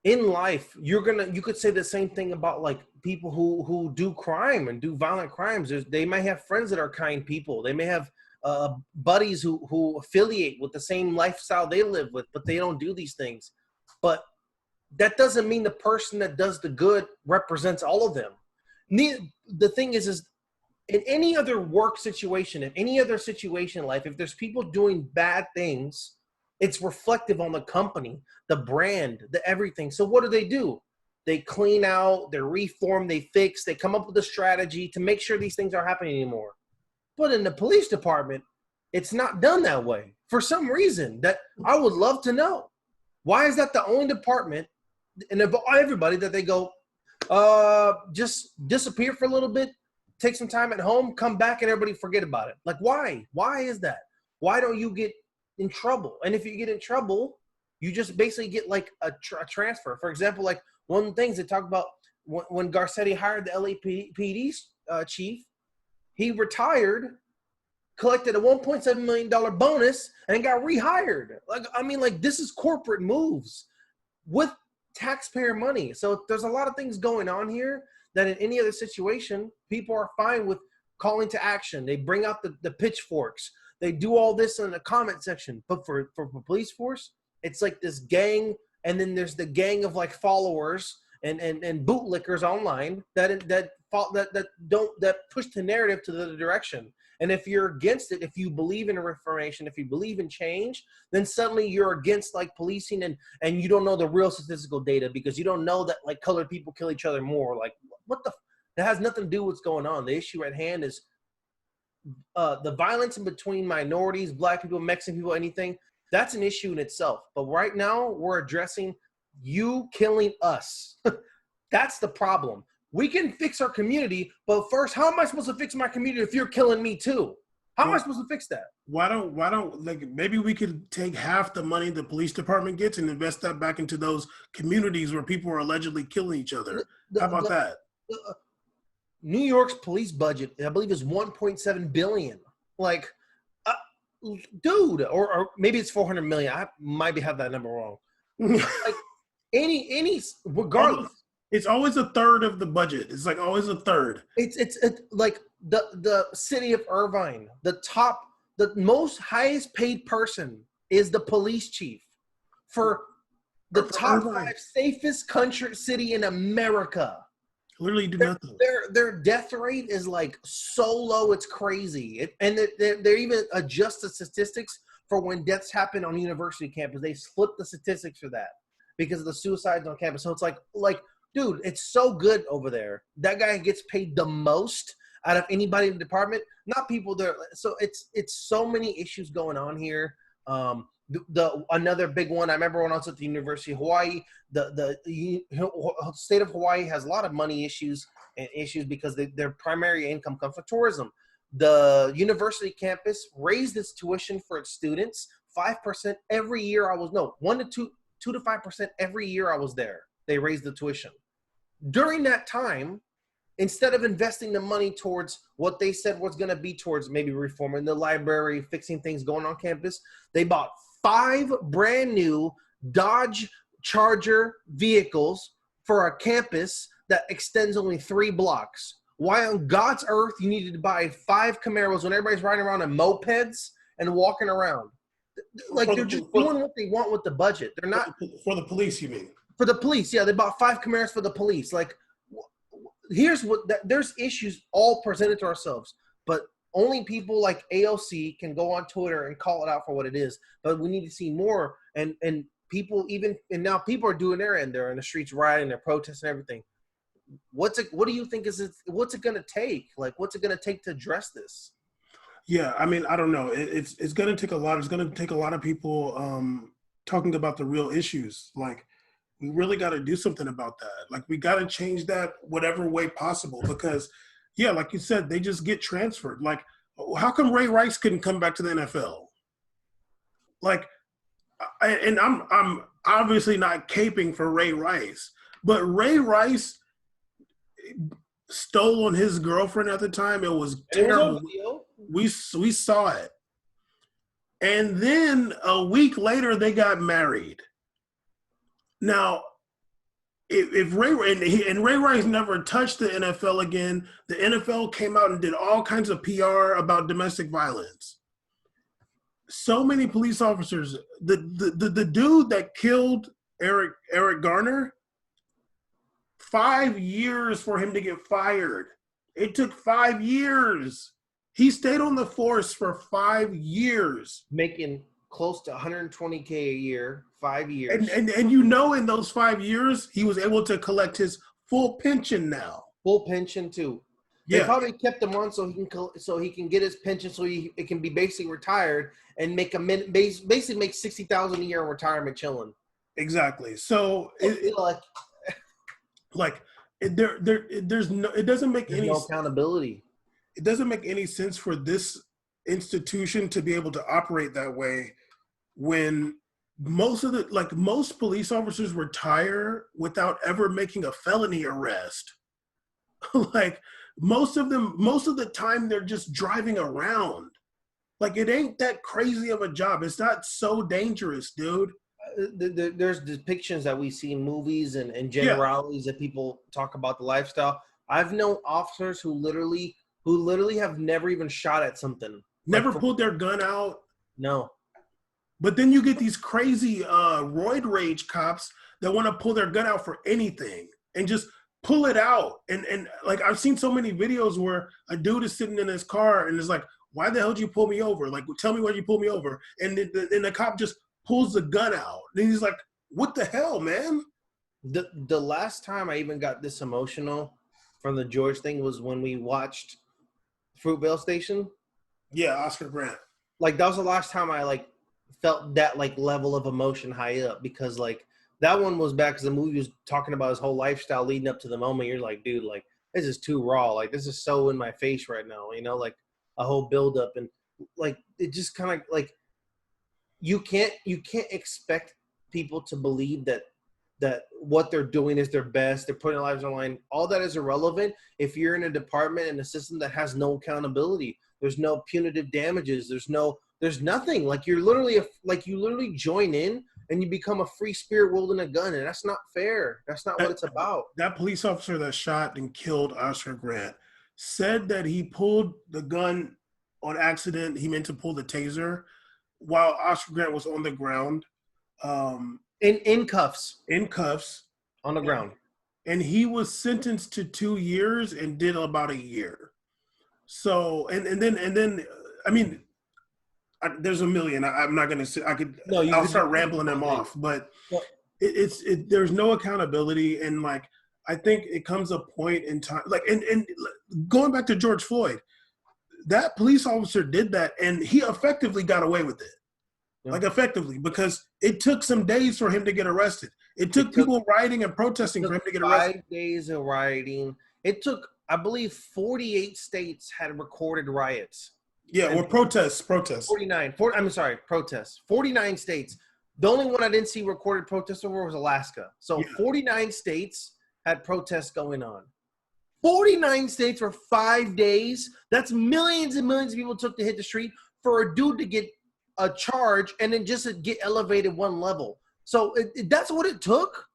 in life, you could say the same thing about like people who do crime and do violent crimes. They may have friends that are kind people. They may have buddies who affiliate with the same lifestyle they live with, but they don't do these things. But that doesn't mean the person that does the good represents all of them. The thing is in any other work situation, in any other situation in life, if there's people doing bad things, it's reflective on the company, the brand, the everything. So what do? They clean out, they reform, they fix, they come up with a strategy to make sure these things aren't happening anymore. But in the police department, it's not done that way for some reason that I would love to know. Why is that the only department and everybody that they go, just disappear for a little bit, take some time at home, come back, and everybody forget about it? Like, why? Why is that? Why don't you get in trouble? And if you get in trouble, you just basically get like a transfer. For example, like one of the things they talk about when Garcetti hired the LAPD chief, he retired collected a $1.7 million bonus and got rehired. Like, I mean, like, this is corporate moves with taxpayer money. So there's a lot of things going on here that in any other situation, people are fine with calling to action. They bring out the pitchforks. They do all this in the comment section. But for police force, it's like this gang, and then there's the gang of like followers and bootlickers online that push the narrative to the other direction. And if you're against it, if you believe in reformation, if you believe in change, then suddenly you're against like policing, and you don't know the real statistical data because you don't know that like colored people kill each other more. Like that has nothing to do with what's going on. The issue at hand is the violence in between minorities, black people, Mexican people, anything. That's an issue in itself. But right now we're addressing you killing us. That's the problem. We can fix our community, but first, how am I supposed to fix my community if you're killing me too? How am I supposed to fix that? Why don't like maybe we could take half the money the police department gets and invest that back into those communities where people are allegedly killing each other? How about that? New York's police budget, I believe, is $1.7 billion. Like, dude, or maybe it's 400 million. I might have that number wrong. Like any regardless. It's always a third of the budget. It's like always a third. It's like the city of Irvine, the most highest paid person is the police chief for the top Irvine. 5 safest city in America. Literally do nothing. Their death rate is like so low, it's crazy. And they even adjust the statistics for when deaths happen on university campus. They flip the statistics for that because of the suicides on campus. So it's like. Dude, it's so good over there. That guy gets paid the most out of anybody in the department. Not people there. So it's so many issues going on here. Another big one. I remember when I was at the University of Hawaii. The state of Hawaii has a lot of money issues because their primary income comes from tourism. The university campus raised its tuition for its students 5% every year. 2 to 5% every year I was there. They raised the tuition. During that time, instead of investing the money towards what they said was going to be towards maybe reforming the library, fixing things going on campus, they bought 5 brand new Dodge Charger vehicles for a campus that extends only 3 blocks. Why on God's earth you needed to buy 5 Camaros when everybody's riding around in mopeds and walking around? Like they're just doing what they want with the budget. They're not for the police, you mean? For the police, yeah, they bought 5 Camaros for the police. Like, there's issues all presented to ourselves, but only people like AOC can go on Twitter and call it out for what it is. But we need to see more, and people now people are doing their end. They're in the streets rioting, they're protesting everything. What do you think what's it going to take? Like, what's it going to take to address this? Yeah, I mean, I don't know. It's going to take a lot. It's going to take a lot of people talking about the real issues. Like, we really got to do something about that. Like, we got to change that whatever way possible because, yeah, like you said, they just get transferred. Like, how come Ray Rice couldn't come back to the NFL? Like, and I'm obviously not caping for Ray Rice, but Ray Rice stole on his girlfriend at the time. It was terrible. We saw it. And then a week later, they got married. Now, if Ray Rice never touched the NFL again, the NFL came out and did all kinds of PR about domestic violence. So many police officers, the dude that killed Eric Garner, 5 years for him to get fired. It took 5 years. He stayed on the force for 5 years, making close to $120K a year, 5 years. And in those 5 years, he was able to collect his full pension now. Full pension too. Yeah. They probably kept him on so he can get his pension it can be basically retired and basically make $60,000 a year in retirement chilling. Exactly. So it doesn't make any accountability. It doesn't make any sense for this institution to be able to operate that way when most police officers retire without ever making a felony arrest. Like most of the time they're just driving around. Like, it ain't that crazy of a job. It's not so dangerous, dude. There's depictions that we see in movies and Yeah, generalities that people talk about the lifestyle. I've known officers who literally have never even shot at something. Like never pulled their gun out. no. But then you get these crazy roid rage cops that want to pull their gun out for anything and just pull it out. And like, I've seen so many videos where a dude is sitting in his car and is like, why the hell did you pull me over? Like, tell me why you pulled me over. And the cop just pulls the gun out. And he's like, what the hell, man? The last time I even got this emotional from the George thing was when we watched Fruitvale Station. Yeah, Oscar Grant. Like that was the last time I like felt that like level of emotion high up, because like that one was back because the movie was talking about his whole lifestyle leading up to the moment. You're like, dude, like this is too raw. Like this is so in my face right now, you know, like a whole build up, and like it just kind of like you can't expect people to believe that what they're doing is their best. They're putting their lives on the line. All that is irrelevant if you're in a department and a system that has no accountability. There's no punitive damages. There's nothing. Like you literally join in and you become a free spirit wielding a gun, and that's not fair. That's not what it's about. That police officer that shot and killed Oscar Grant said that he pulled the gun on accident. He meant to pull the taser while Oscar Grant was on the ground. In cuffs. In cuffs. On the ground. And he was sentenced to 2 years and did about a year. So, and then, I mean, there's a million. I'm not going to say, I'll start rambling them off, but there's no accountability. And like, I think it comes a point in time, like, and going back to George Floyd, that police officer did that and he effectively got away with it. Yeah. Like effectively, because it took some days for him to get arrested. It took people rioting and protesting for him to get arrested. 5 days of rioting. It took, I believe, 48 states had recorded riots. Yeah, or protests. 49. Protests. 49 states. The only one I didn't see recorded protests over was Alaska. So 49 states had protests going on. 49 states for 5 days. That's millions and millions of people took to hit the street for a dude to get a charge and then just to get elevated one level. So that's what it took.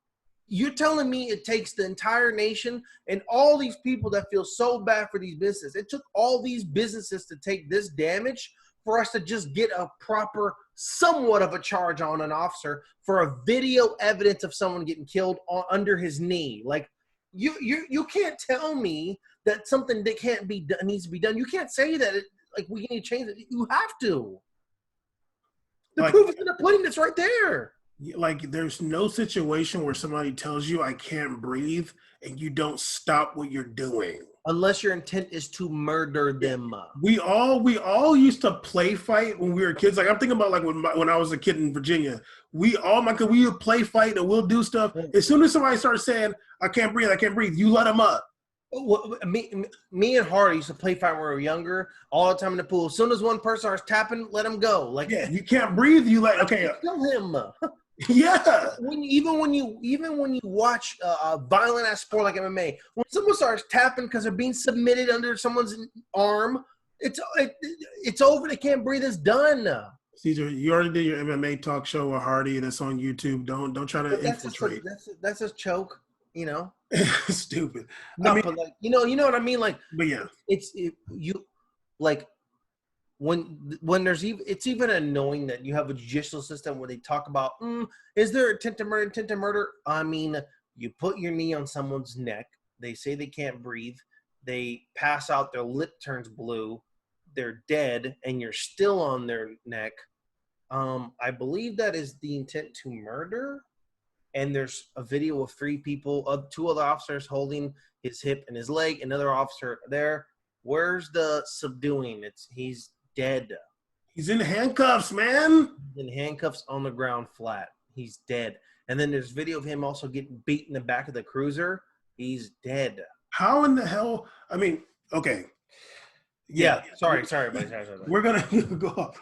You're telling me it takes the entire nation and all these people that feel so bad for these businesses. It took all these businesses to take this damage for us to just get a proper, somewhat of a charge on an officer for a video evidence of someone getting killed under his knee. Like you can't tell me that something that can't be done needs to be done. You can't say that we need to change it. You have to. The proof is in the pudding. That's right there. Like, there's no situation where somebody tells you I can't breathe and you don't stop what you're doing. Unless your intent is to murder them. We all used to play fight when we were kids. Like, I'm thinking about like when I was a kid in Virginia. We would play fight and we'll do stuff. As soon as somebody starts saying I can't breathe, you let them up. Well, me and Hardy used to play fight when we were younger, all the time in the pool. As soon as one person starts tapping, let him go. Like, yeah, you can't breathe. You let kill him. Yeah. Even when you watch a violent ass sport like MMA, when someone starts tapping because they're being submitted under someone's arm, it's over. They can't breathe. It's done. Caesar, you already did your MMA talk show with Hardy. That's on YouTube. Don't try to infiltrate. That's a choke. You know. Stupid. No, but like you know what I mean. Like, but yeah, when there's it's even annoying that you have a judicial system where they talk about is there intent to murder? I mean, you put your knee on someone's neck. They say they can't breathe. They pass out. Their lip turns blue. They're dead, and you're still on their neck. I believe that is the intent to murder. And there's a video of 3 people, of 2 other officers holding his hip and his leg, another officer there. Where's the subduing? He's dead. He's in handcuffs, man. He's in handcuffs on the ground flat. He's dead. And then there's video of him also getting beat in the back of the cruiser. He's dead. How in the hell? I mean, okay. Yeah. Sorry, buddy. We're going to go off.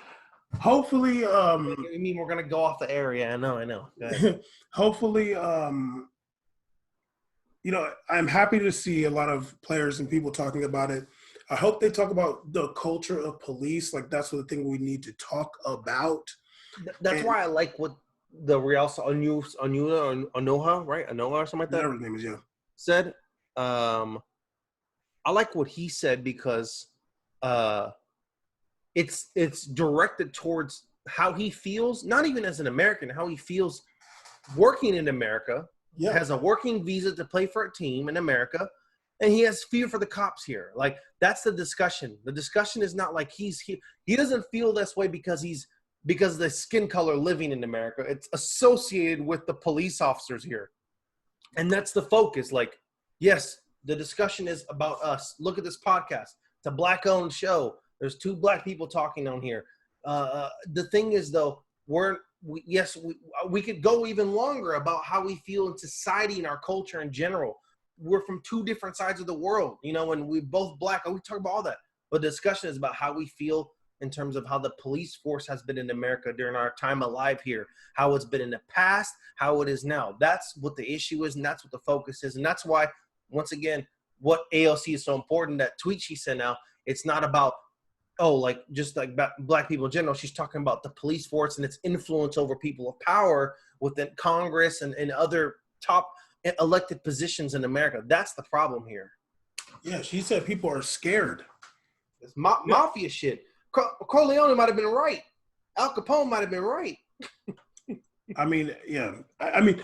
Hopefully, you mean we're gonna go off the air? Yeah, I know. Hopefully, I'm happy to see a lot of players and people talking about it. I hope they talk about the culture of police. Like that's the thing we need to talk about. That's And why I like what the Real Anoha, right? Anoha or something like that whatever his name is, yeah. said. I like what he said because it's directed towards how he feels, not even as an American, how he feels working in America, Yeah. has a working visa to play for a team in America, and he has fear for the cops here. Like that's the discussion. The discussion is not like he doesn't feel this way because of the skin color living in America. It's associated with the police officers here. And that's the focus. Like, yes, the discussion is about us. Look at this podcast. It's a black-owned show. There's 2 black people talking on here. The thing is, though, we could go even longer about how we feel in society and our culture in general. We're from 2 different sides of the world, and we both black. We talk about all that. But the discussion is about how we feel in terms of how the police force has been in America during our time alive here, how it's been in the past, how it is now. That's what the issue is, and that's what the focus is. And that's why, once again, what AOC is so important, that tweet she sent out, it's not about, just like black people in general. She's talking about the police force and its influence over people of power within Congress and other top elected positions in America. That's the problem here. Yeah, she said people are scared. It's mafia shit. Corleone might have been right. Al Capone might have been right. I mean, yeah. I mean,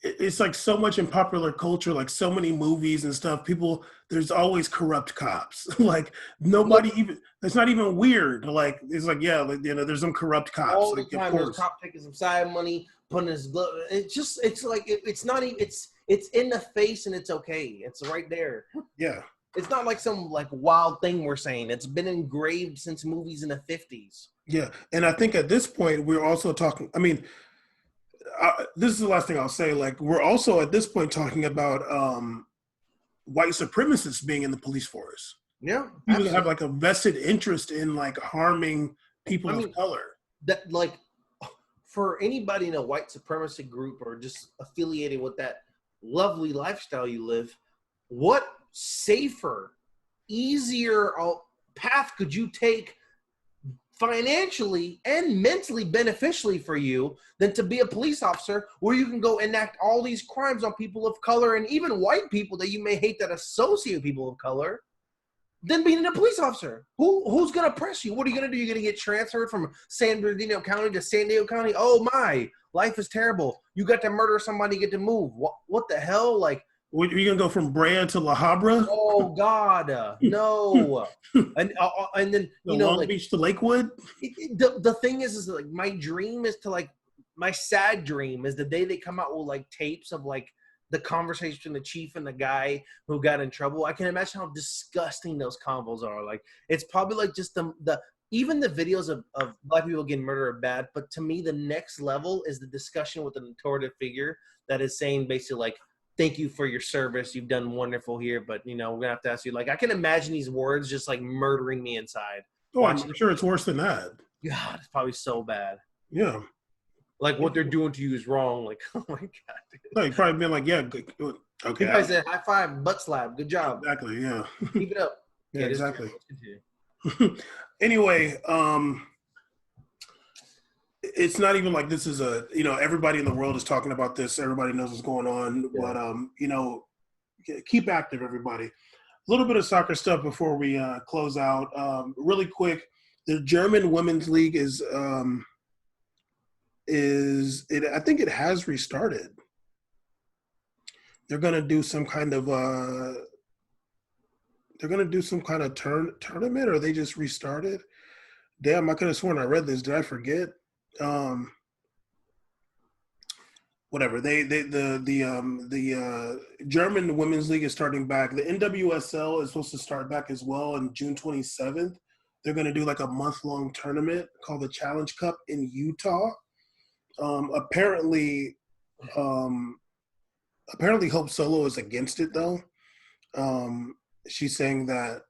it's like so much in popular culture, like so many movies and stuff. There's always corrupt cops. Like nobody it's not even weird. Like it's like, yeah, like, there's some corrupt cops. All the like, time, there's a cop taking some side money, putting his glove. It's like it's not even. It's in the face and it's okay. It's right there. Yeah. It's not like some like wild thing we're saying. It's been engraved since movies in the 50s. Yeah, and I think at this point we're also talking. I mean, this is the last thing I'll say. Like we're also at this point talking about white supremacists being in the police force. Yeah, people that have like a vested interest in like harming people of color. That like for anybody in a white supremacy group or just affiliated with that lovely lifestyle you live, what safer, easier path could you take financially and mentally beneficially for you than to be a police officer where you can go enact all these crimes on people of color and even white people that you may hate that associate with people of color than being a police officer? Who's going to press you? What are you going to do? You're going to get transferred from San Bernardino County to San Diego County? Oh my, life is terrible. You got to murder somebody, get to move. What the hell? Like, are you gonna go from Brea to La Habra? Oh God, no! and then Long Beach to Lakewood. The thing is like my dream is to like my sad dream is the day they come out with like tapes of like the conversation between the chief and the guy who got in trouble. I can imagine how disgusting those convos are. Like it's probably like just the even the videos of black people getting murdered are bad, but to me the next level is the discussion with an authoritative figure that is saying basically like, thank you for your service. You've done wonderful here, but we're gonna have to ask you. Like, I can imagine these words just like murdering me inside. Oh, I'm sure it's worse than that. God, it's probably so bad. Yeah. Like what they're doing to you is wrong. Like, oh my God. Dude. No, you've probably been like, yeah, okay. You guys said high five, butt slap. Good job. Exactly. Yeah. Keep it up. Yeah, exactly. Anyway, it's not even like this is everybody in the world is talking about this. Everybody knows what's going on, but keep active, everybody. A little bit of soccer stuff before we close out. Really quick, the German Women's League I think it has restarted. They're gonna do some kind of tournament, or they just restarted. Damn, I could have sworn I read this. Did I forget? Whatever. The German Women's League is starting back. The NWSL is supposed to start back as well on June 27th. They're going to do like a month-long tournament called the Challenge Cup in Utah. Apparently Hope Solo is against it though. She's saying that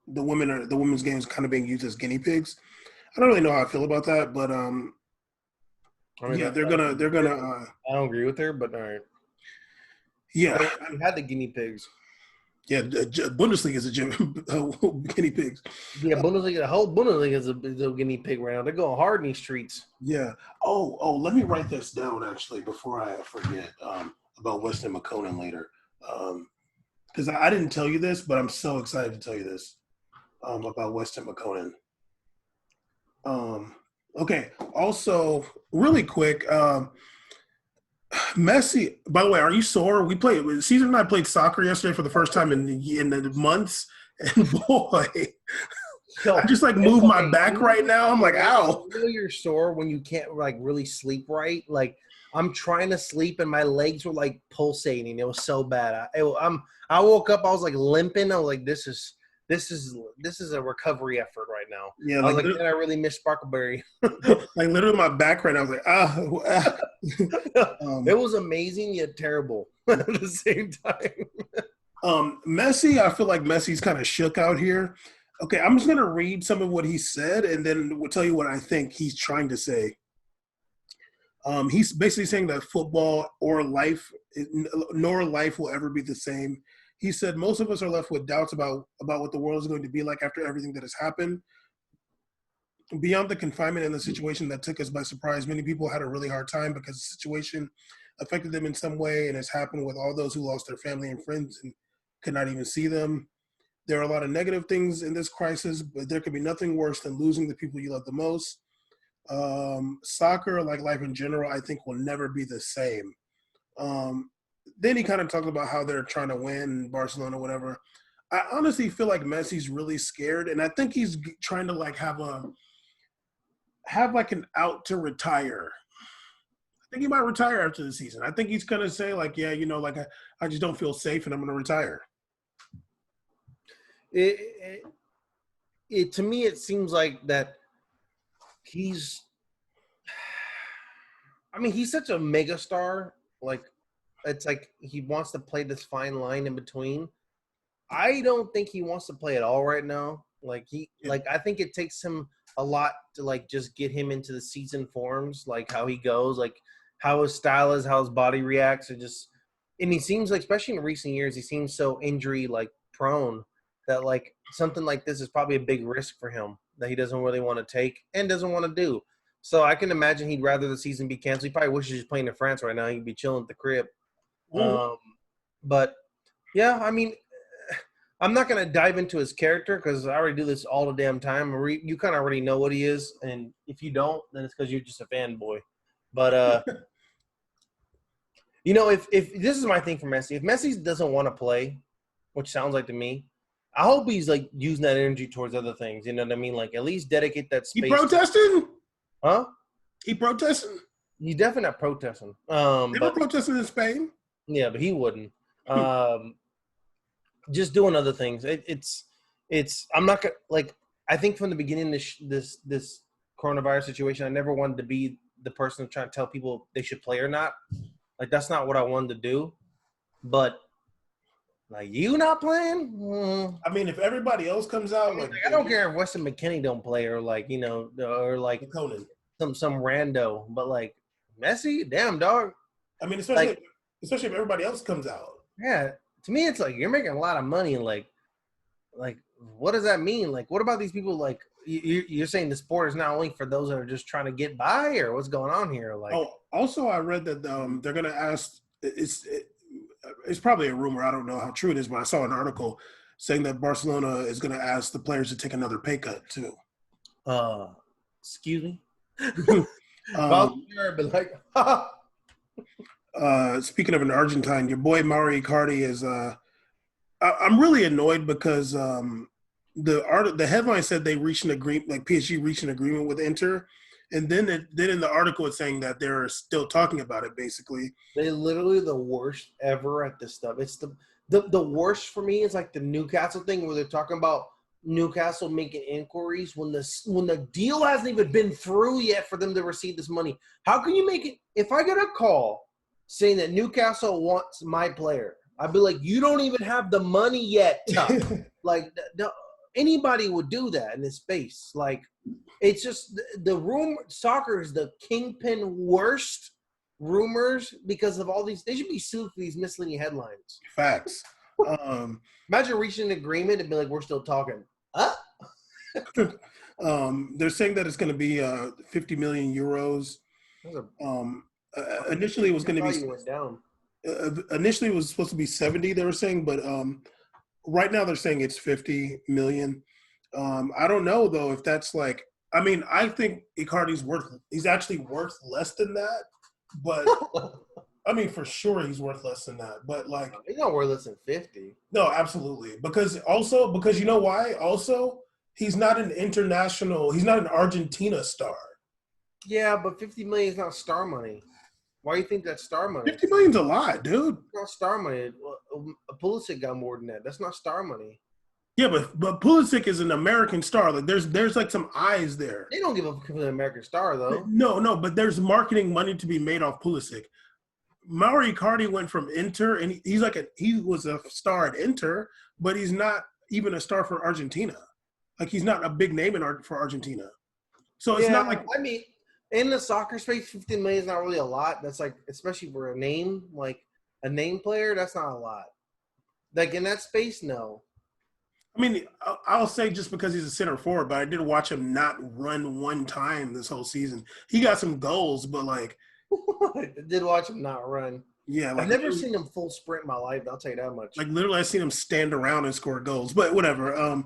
the women's game is kind of being used as guinea pigs. I don't really know how I feel about that, but they're gonna. I don't agree with her, but all right. Yeah, We had the guinea pigs. yeah. Bundesliga is a gym, guinea pigs. Yeah, Bundesliga, the whole Bundesliga is a guinea pig round. They're going hard in these streets. Yeah. Oh. Let me write this down actually before I forget about Weston Makonnen later, because I didn't tell you this, but I'm so excited to tell you this about Weston Makonnen. Okay. Also, really quick, Messi. By the way, are you sore? We played. Caesar and I played soccer yesterday for the first time in months, and boy, Yo, I just like move my back right now. I'm like, ow. You know you're sore when you can't like really sleep right. Like I'm trying to sleep and my legs were like pulsating. It was so bad. I woke up. I was like limping. I was like, this is a recovery effort right now. Yeah, I was like, man, I really miss Sparkleberry. like literally my back right now. I was like, it was amazing yet terrible at the same time. Messi, I feel like Messi's kind of shook out here. Okay, I'm just gonna read some of what he said, and then we'll tell you what I think he's trying to say. He's basically saying that football or life, nor life will ever be the same. He said most of us are left with doubts about what the world is going to be like after everything that has happened. Beyond the confinement and the situation that took us by surprise, many people had a really hard time because the situation affected them in some way, and has happened with all those who lost their family and friends and could not even see them. There are a lot of negative things in this crisis, but there could be nothing worse than losing the people you love the most. Soccer, like life in general, I think will never be the same. Then he kind of talked about how they're trying to win Barcelona, whatever. I honestly feel like Messi's really scared, and I think he's trying to like have like an out to retire. I think he might retire after the season. I think he's gonna say like, yeah, like I just don't feel safe, and I'm gonna retire. It to me it seems like that he's such a megastar. Like it's like he wants to play this fine line in between. I don't think he wants to play at all right now. Like I think it takes him a lot to like just get him into the season forms, like how he goes, like how his style is, how his body reacts, and he seems like, especially in recent years, he seems so injury like prone that like something like this is probably a big risk for him that he doesn't really want to take and doesn't want to do. So I can imagine he'd rather the season be canceled. He probably wishes he was playing in France right now. He'd be chilling at the crib. But yeah, I mean, I'm not going to dive into his character because I already do this all the damn time. You kind of already know what he is. And if you don't, then it's because you're just a fanboy. But, if this is my thing for Messi, if Messi doesn't want to play, which sounds like to me, I hope he's like using that energy towards other things. You know what I mean? Like at least dedicate that space. He protesting? Huh? He protesting? He's definitely not protesting. They were protesting in Spain. Yeah, but he wouldn't. Just doing other things. It's. I'm not gonna like. I think from the beginning, this coronavirus situation, I never wanted to be the person trying to tell people they should play or not. Like that's not what I wanted to do. But like you not playing? I mean, if everybody else comes out, like I don't care if Weston McKennie don't play or like or like Makonnen. some rando, but like Messi, damn dog. I mean, especially if everybody else comes out. Yeah, to me, it's like you're making a lot of money, and like what does that mean? Like, what about these people? Like, you're saying the sport is not only for those that are just trying to get by, or what's going on here? Like, also, I read that they're going to ask. It's probably a rumor. I don't know how true it is, but I saw an article saying that Barcelona is going to ask the players to take another pay cut too. Excuse me. Speaking of an Argentine, your boy Mauro Icardi is. I'm really annoyed because the headline said they reached an agreement, like PSG reached an agreement with Inter, and then in the article it's saying that they're still talking about it. Basically, they literally the worst ever at this stuff. It's the worst for me is like the Newcastle thing where they're talking about Newcastle making inquiries when the deal hasn't even been through yet for them to receive this money. How can you make it? If I get a call saying that Newcastle wants my player, I'd be like, you don't even have the money yet. Like anybody would do that in this space. Like it's just the room. Soccer is the kingpin worst rumors because of all these. They should be sued for these misleading headlines. Facts. Imagine reaching an agreement and be like, we're still talking. Huh? They're saying that it's going to be 50 million euros. Initially, it was going to be went down. Initially it was supposed to be 70. They were saying, but right now they're saying it's 50 million. I don't know though if that's like. I mean, I think Icardi's he's actually worth less than that. But I mean, for sure he's worth less than that. But like, he's not worth less than 50. No, absolutely. Because you know why? Also, he's not an Argentina star. Yeah, but 50 million is not star money. Why do you think that's star money? 50 million's a lot, dude. It's not star money. Pulisic got more than that. That's not star money. Yeah, but Pulisic is an American star. Like there's like some eyes there. They don't give a for the American star though. No, but there's marketing money to be made off Pulisic. Mauro Icardi went from Inter, and he was a star at Inter, but he's not even a star for Argentina. Like he's not a big name for Argentina. So it's not like. I mean, in the soccer space, 15 million is not really a lot. That's like, especially for a name, like a name player, that's not a lot. Like in that space, no. I mean, I'll say just because he's a center forward, but I did watch him not run one time this whole season. He got some goals, but like. I did watch him not run. Yeah. Like, I've never seen him full sprint in my life. I'll tell you that much. Like literally, I've seen him stand around and score goals, but whatever.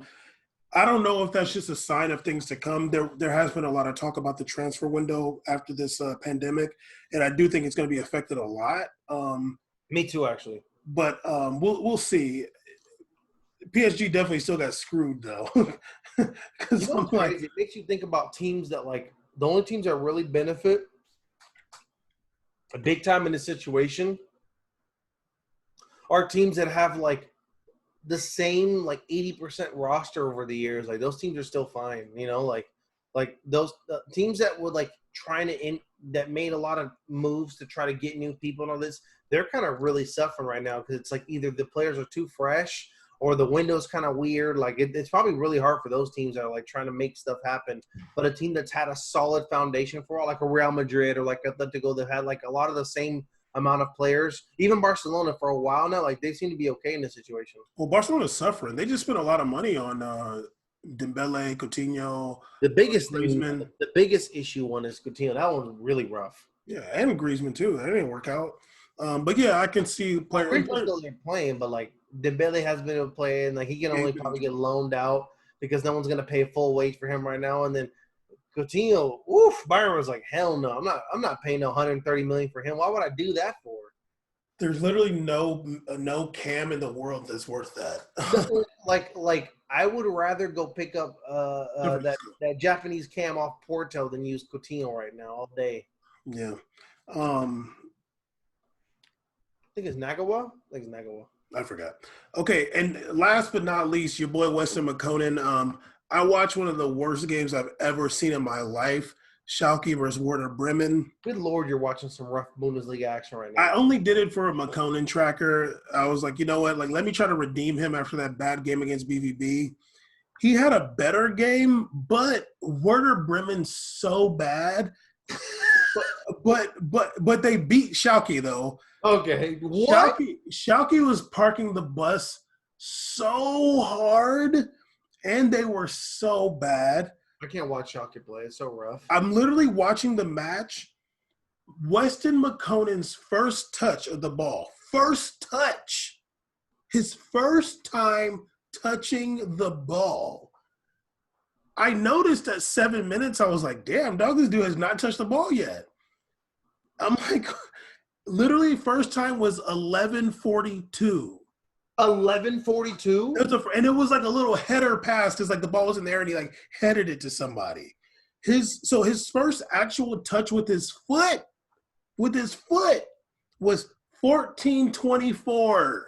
I don't know if that's just a sign of things to come. There has been a lot of talk about the transfer window after this pandemic, and I do think it's going to be affected a lot. Me too, actually. But we'll see. PSG definitely still got screwed though. You know what's crazy? It makes you think about teams that like the only teams that really benefit big time in this situation are teams that have like the same like 80% roster over the years. Like those teams are still fine, you know, like those teams that were like trying to that made a lot of moves to try to get new people and all this. They're kind of really suffering right now because it's like either the players are too fresh or the window's kind of weird. Like it's probably really hard for those teams that are like trying to make stuff happen. But a team that's had a solid foundation for all, like a Real Madrid or like Atletico, that had like a lot of the same amount of players. Even Barcelona for a while now, like they seem to be okay in this situation. Well, Barcelona's suffering. They just spent a lot of money on Dembele, Coutinho. The biggest Griezmann. The biggest issue one is Coutinho. That one's really rough. Yeah, and Griezmann too. That didn't work out. But yeah, I can see players. Griezmann's still there playing, but like Dembele has been playing. Like he can only probably get loaned out because no one's gonna pay full wage for him right now. And then Coutinho, Byron was like, hell no, I'm not paying no 130 million for him. Why would I do that for? There's literally no cam in the world that's worth that. like I would rather go pick up that Japanese cam off Porto than use Coutinho right now all day. Yeah. I think it's Nagawa. I forgot. Okay, and last but not least, your boy Weston Makonnen. I watched one of the worst games I've ever seen in my life. Schalke versus Werder Bremen. Good Lord, you're watching some rough Bundesliga action right now. I only did it for a Makonnen tracker. I was like, you know what? Like, let me try to redeem him after that bad game against BVB. He had a better game, but Werder Bremen's so bad. but they beat Schalke though. Okay. What? Schalke was parking the bus so hard, and they were so bad. I can't watch Schalke play. It's so rough. I'm literally watching the match. Weston Makonnen's first touch of the ball. First touch. His first time touching the ball. I noticed at 7 minutes, I was like, damn, dog, this dude has not touched the ball yet. I'm like, literally first time was 11:42. 11:42? And it was like a little header pass because like the ball was in there and he like headed it to somebody. His first actual touch with his foot was 14:24.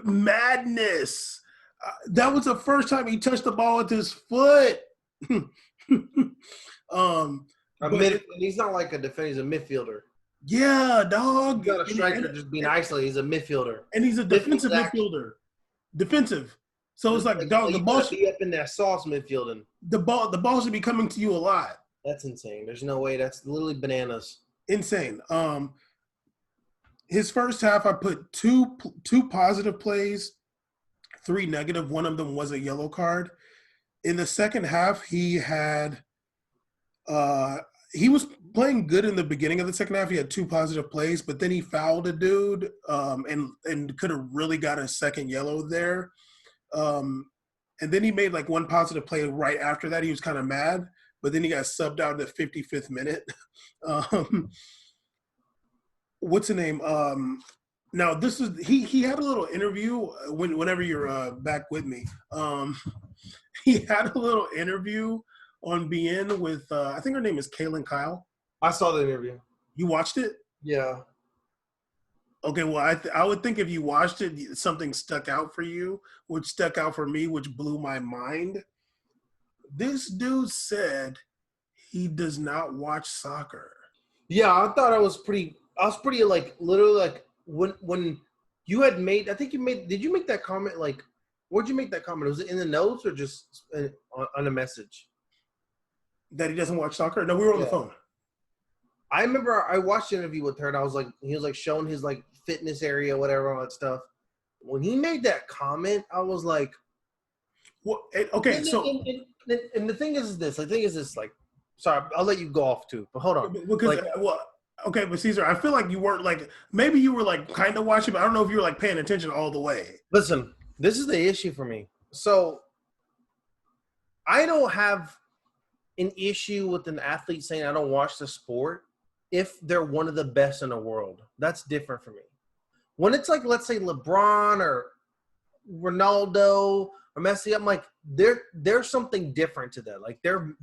Madness. That was the first time he touched the ball with his foot. He's not like a defender. He's a midfielder. Yeah, dog. He's not a striker just being isolated. He's a midfielder. And he's a defensive midfielder. Defensive. So it's like, dog, the ball should be up in that sauce midfielding. The ball should be coming to you a lot. That's insane. There's no way. That's literally bananas. insane. His first half, I put two positive plays, three negative. One of them was a yellow card. In the second half, uh he was playing good in the beginning of the second half. He had two positive plays, but then he fouled a dude, and could have really got a second yellow there. Um, and then he made like one positive play right after that. He was kind of mad, but then he got subbed out in the 55th minute. um, what's the name? Now this is he had a little interview whenever you're back with me. He had a little interview on BN with I think her name is Kaylin Kyle. I saw the interview. You watched it? Yeah. Okay, well, I would think if you watched it, something stuck out for you, which stuck out for me, which blew my mind. This dude said he does not watch soccer. Yeah, I thought I was pretty like literally like when you had made, I think you made, did you make that comment? Like, where'd you make that comment? Was it in the notes or just on a message? That he doesn't watch soccer? No, we were on the phone. I remember I watched the interview with her and I was like, he was like showing his like fitness area, whatever, all that stuff. When he made that comment, I was like, well, okay, and, so. And the thing is this, like, sorry, I'll let you go off too, but hold on. Because, like, well, okay, but Caesar, I feel like you weren't like, maybe you were like kind of watching, but I don't know if you were like paying attention all the way. Listen, this is the issue for me. So I don't have an issue with an athlete saying I don't watch the sport if they're one of the best in the world. That's different for me. When it's like, let's say LeBron or Ronaldo or Messi, I'm like, there's something different to that. Like they're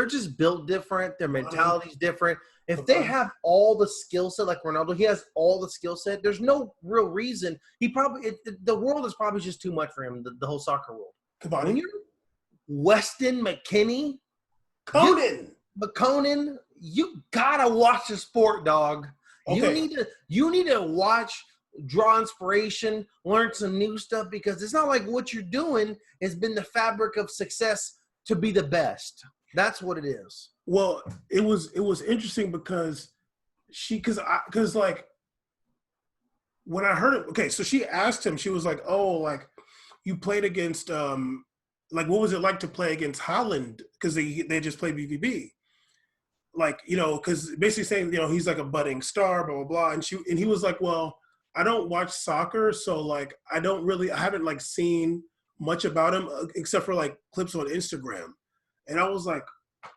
just built different. Their mentality's different. If they have all the skill set, like Ronaldo, he has all the skill set. There's no real reason. The world is probably just too much for him. The whole soccer world. When you're Weston, Makonnen, you gotta watch the sport, dog. Okay. You need to watch, draw inspiration, learn some new stuff, because it's not like what you're doing has been the fabric of success to be the best. That's what it is. Well, it was interesting because like when I heard it, okay, so she asked him, she was like, oh, like you played against like what was it like to play against Holland, because they just played BVB, like, you know, because basically saying, you know, he's like a budding star, blah blah blah, and he was like, well, I don't watch soccer, so like I haven't like seen much about him except for like clips on Instagram. And I was like,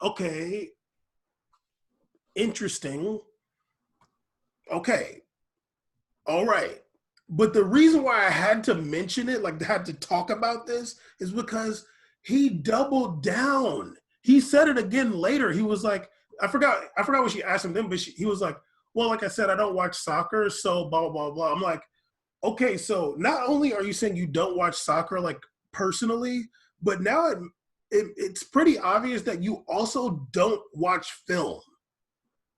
okay, interesting. Okay. All right. But the reason why I had to mention it, like had to talk about this, is because he doubled down. He said it again later. He was like, I forgot what she asked him then, but he was like, well, like I said, I don't watch soccer, so blah, blah, blah. I'm like, okay, so not only are you saying you don't watch soccer, like personally, but now it's pretty obvious that you also don't watch film.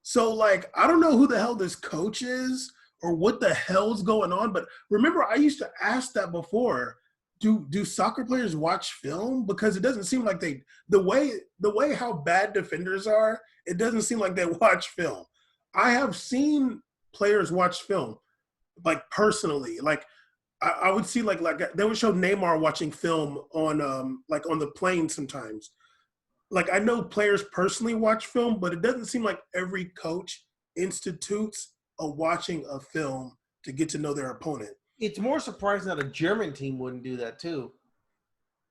So, like, I don't know who the hell this coach is or what the hell's going on, but remember, I used to ask that before. Do soccer players watch film? Because it doesn't seem like the way how bad defenders are, it doesn't seem like they watch film. I have seen players watch film, like personally. Like I would see like they would show Neymar watching film on like on the plane sometimes. Like I know players personally watch film, but it doesn't seem like every coach institutes a watching a film to get to know their opponent. It's more surprising that a German team wouldn't do that too.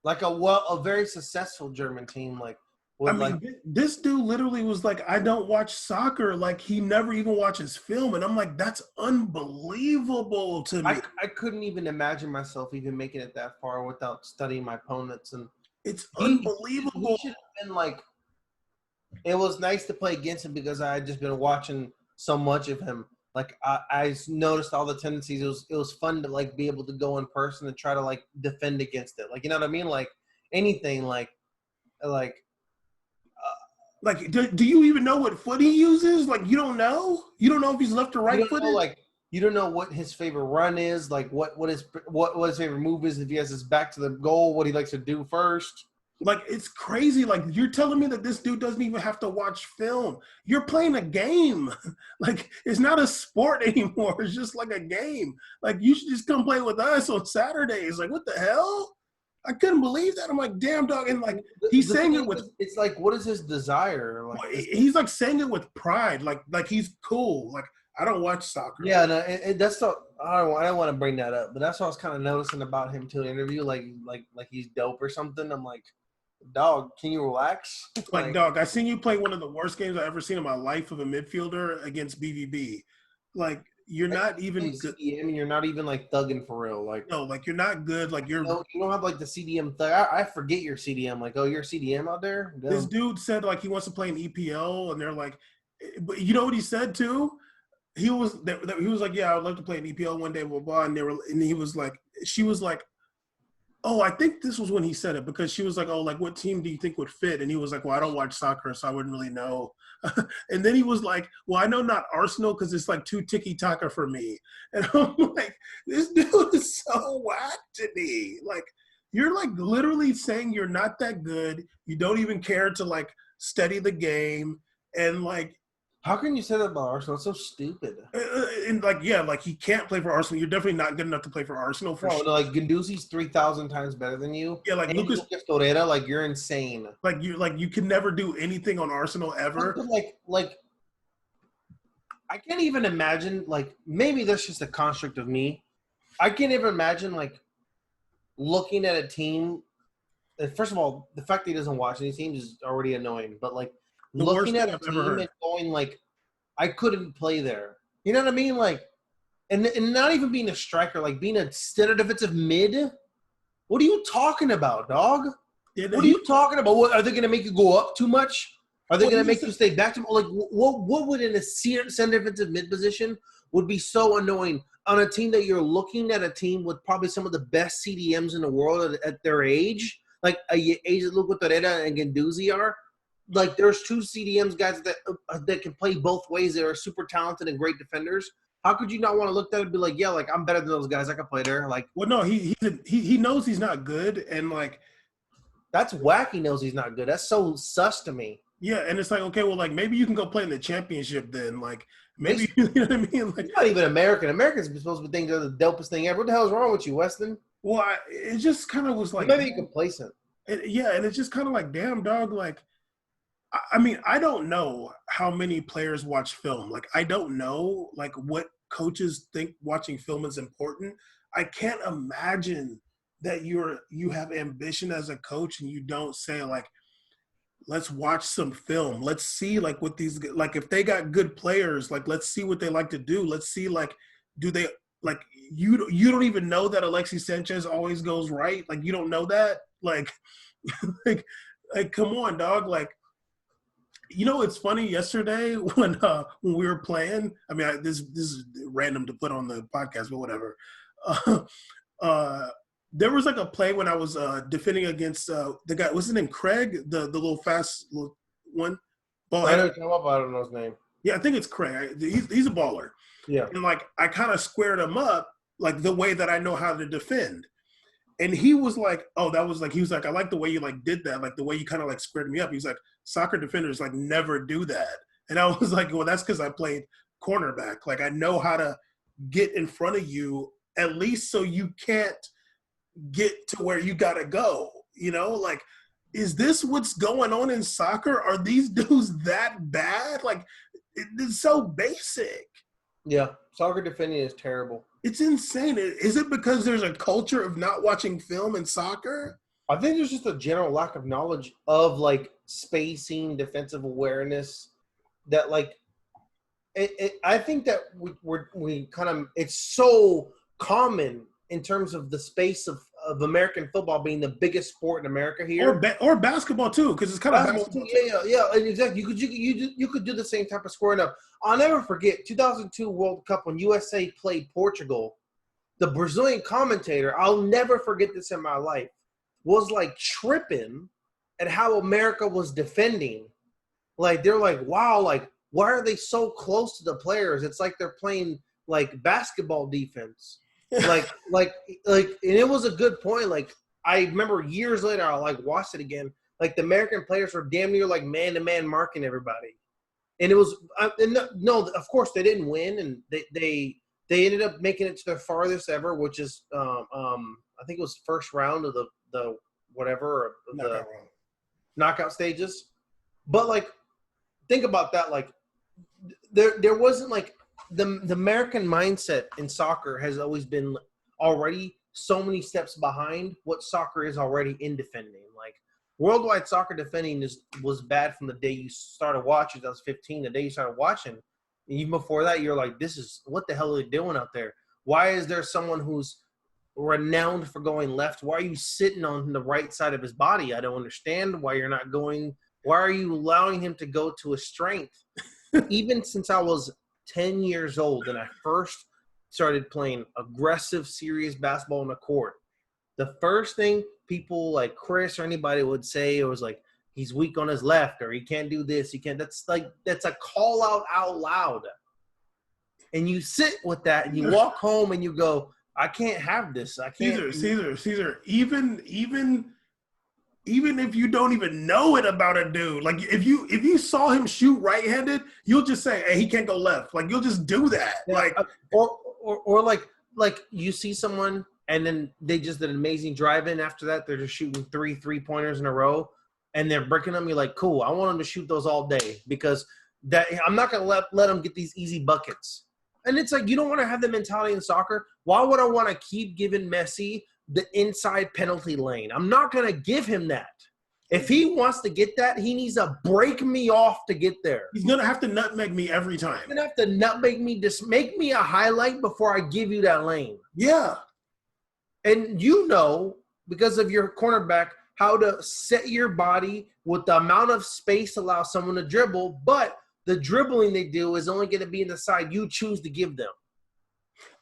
Like a very successful German team, like. I mean, this dude literally was like, I don't watch soccer. Like, he never even watches film. And I'm like, that's unbelievable to me. I couldn't even imagine myself even making it that far without studying my opponents. And it's unbelievable. He should have been like, it was nice to play against him because I had just been watching so much of him. Like, I noticed all the tendencies. It was fun to, like, be able to go in person and try to, like, defend against it. Like, you know what I mean? Like, anything, like do you even know what foot he uses? Like, you don't know? You don't know if he's left or right footed? Like, you don't know what his favorite run is, like what his favorite move is, if he has his back to the goal, what he likes to do first. Like, it's crazy. Like, you're telling me that this dude doesn't even have to watch film. You're playing a game. Like, it's not a sport anymore. It's just like a game. Like, you should just come play with us on Saturdays. Like, what the hell? I couldn't believe that. I'm like, damn, dog. And like, he's saying it with. It's like, what is his desire? Like, He's like saying it with pride. Like he's cool. Like, I don't watch soccer. Yeah, no, and that's not. I don't want to bring that up, but that's what I was kind of noticing about him to the interview. Like he's dope or something. I'm like, dog, can you relax? Like, dog, I seen you play one of the worst games I've ever seen in my life of a midfielder against BVB. Like, you're not even good. CDM, and you're not even like thugging for real. Like, no, like you're not good. Like you're. You don't have like the CDM thug. I forget your CDM. Like, oh, you're CDM out there. Damn. This dude said like he wants to play an EPL, and they're like, but you know what he said too? He was like, yeah, I would love to play an EPL one day, blah blah. And he was like, she was like, oh, I think this was when he said it, because she was like, oh, like what team do you think would fit? And he was like, well, I don't watch soccer, so I wouldn't really know. And then he was like, well, I know not Arsenal because it's like too tiki-taka for me. And I'm like, this dude is so whack to me. Like, you're like literally saying you're not that good. You don't even care to like study the game. And like, how can you say that about Arsenal? It's so stupid. And like, yeah, like he can't play for Arsenal. You're definitely not good enough to play for Arsenal. For sure. No, like Guendouzi's 3,000 times better than you. Yeah, like Lucas Torreira, like you're insane. Like you can never do anything on Arsenal ever. Like I can't even imagine. Like, maybe that's just a construct of me. I can't even imagine like looking at a team. First of all, the fact that he doesn't watch any teams is already annoying. But like, looking at a team and going like, I couldn't play there. You know what I mean? Like, and not even being a striker, like being a center defensive mid. What are you talking about, dog? Yeah, what are you talking about? What, are they going to make you go up too much? Are they going to make you stay back to like what would in a center defensive mid position would be so annoying on a team that you're looking at a team with probably some of the best CDMs in the world at their age, like age that Lucas Torreira and Guendouzi are. Like, there's two CDMs guys that can play both ways. That are super talented and great defenders. How could you not want to look at it and be like, yeah, like I'm better than those guys. I can play there. Like, well, no, he knows he's not good, and like that's whack. He knows he's not good. That's so sus to me. Yeah, and it's like, okay, well, like maybe you can go play in the championship then. Like maybe you know what I mean. Like, you're not even American. Americans are supposed to be thinking they're the dopest thing ever. What the hell is wrong with you, Weston? Well, it just kind of was like maybe you're complacent. And it's just kind of like, damn, dog. Like, I mean, I don't know how many players watch film. Like, I don't know, like, what coaches think watching film is important. I can't imagine that you have ambition as a coach and you don't say, like, let's watch some film. Let's see, like, what these – like, if they got good players, like, let's see what they like to do. Let's see, like, do they – like, you don't even know that Alexis Sanchez always goes right? Like, you don't know that? Like, like come on, dog. Like, you know, it's funny. Yesterday when we were playing, I mean, this is random to put on the podcast, but whatever. There was like a play when I was defending against the guy. What's his name? Craig, the little fast little one. I don't know his name. Yeah, I think it's Craig. He's a baller. Yeah. And like I kind of squared him up like the way that I know how to defend. And he was like, oh, that was like, he was like, I like the way you like did that. Like the way you kind of like squared me up. He's like, soccer defenders like never do that. And I was like, well, that's because I played cornerback. Like I know how to get in front of you at least so you can't get to where you got to go. You know, like, is this what's going on in soccer? Are these dudes that bad? Like, it's so basic. Yeah, soccer defending is terrible. It's insane. Is it because there's a culture of not watching film in soccer? I think there's just a general lack of knowledge of, like, spacing, defensive awareness, that, like, I think that we kind of – it's so common in terms of the space of American football being the biggest sport in America here. Or basketball, too, because it's kind of basketball. Yeah, exactly. You could do the same type of scoring up. I'll never forget 2002 World Cup when USA played Portugal. The Brazilian commentator, I'll never forget this in my life, was like tripping at how America was defending. Like they're like, wow, like why are they so close to the players? It's like they're playing like basketball defense. like, and it was a good point. Like I remember years later, I like watched it again. Like the American players were damn near like man-to-man marking everybody. And it was no, of course they didn't win, and they ended up making it to their farthest ever, which is I think it was first round of the whatever the knockout stages. But like, think about that. Like, there wasn't like the American mindset in soccer has always been already so many steps behind what soccer is already in defending. Like worldwide soccer defending was bad from the day you started watching. 2015, the day you started watching. And even before that, you're like, this is what the hell are they doing out there? Why is there someone who's renowned for going left? Why are you sitting on the right side of his body? I don't understand why you're not going. Why are you allowing him to go to his strength? Even since I was 10 years old and I first started playing aggressive, serious basketball on the court, the first thing people like Chris or anybody would say was like, he's weak on his left, or he can't do this, he can't. That's a call out loud. And you sit with that and you walk home and you go, I can't have this. I can't. Caesar, even if you don't even know it about a dude, like if you saw him shoot right-handed, you'll just say, hey, he can't go left. Like you'll just do that. Yeah, like or like you see someone and then they just did an amazing drive-in after that. They're just shooting 3 3-pointers in a row and they're breaking them. You're like, cool, I want them to shoot those all day because that I'm not going to let them get these easy buckets. And it's like, you don't want to have the mentality in soccer. Why would I want to keep giving Messi the inside penalty lane? I'm not going to give him that. If he wants to get that, he needs to break me off to get there. He's going to have to nutmeg me every time. He's going to have to nutmeg me. Just make me a highlight before I give you that lane. Yeah. And you know, because of your cornerback, how to set your body with the amount of space to allow someone to dribble, but the dribbling they do is only going to be in the side you choose to give them.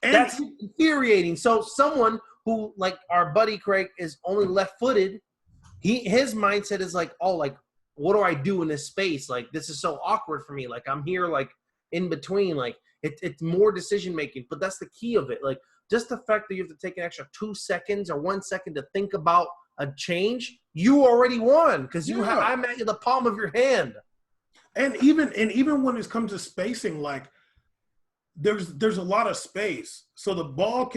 And that's infuriating. So someone who, like our buddy Craig, is only left-footed, his mindset is like, oh, like, what do I do in this space? Like, this is so awkward for me. Like, I'm here, like, in between. Like, it's more decision-making. But that's the key of it. Like, just the fact that you have to take an extra 2 seconds or 1 second to think about a change, you already won because I'm at the palm of your hand. And even when it comes to spacing, like there's a lot of space. So the ball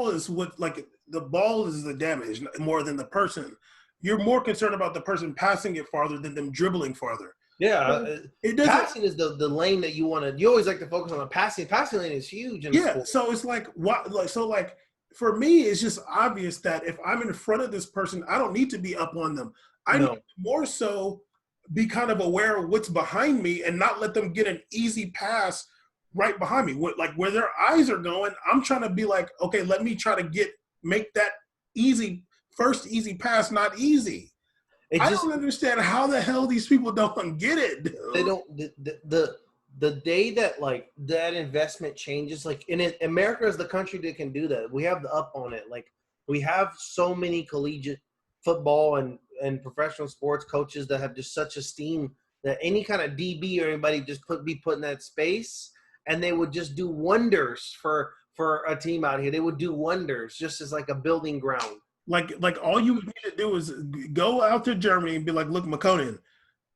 is the damage more than the person. You're more concerned about the person passing it farther than them dribbling farther. Yeah, passing is the lane that you want to. You always like to focus on the passing. Passing lane is huge. So it's like what? Like so, like for me, it's just obvious that if I'm in front of this person, I don't need to be up on them. I need to more so be kind of aware of what's behind me and not let them get an easy pass right behind me. Like where their eyes are going, I'm trying to be like, okay, let me try to make that first easy pass not easy. I don't understand how the hell these people don't get it, dude. They don't. The day that like that investment changes, like America is the country that can do that. We have the up on it. Like we have so many collegiate football and professional sports coaches that have just such esteem that any kind of DB or anybody just be put in that space and they would just do wonders for a team out here. They would do wonders just as like a building ground. Like all you need to do is go out to Germany and be like, look, Makonnen,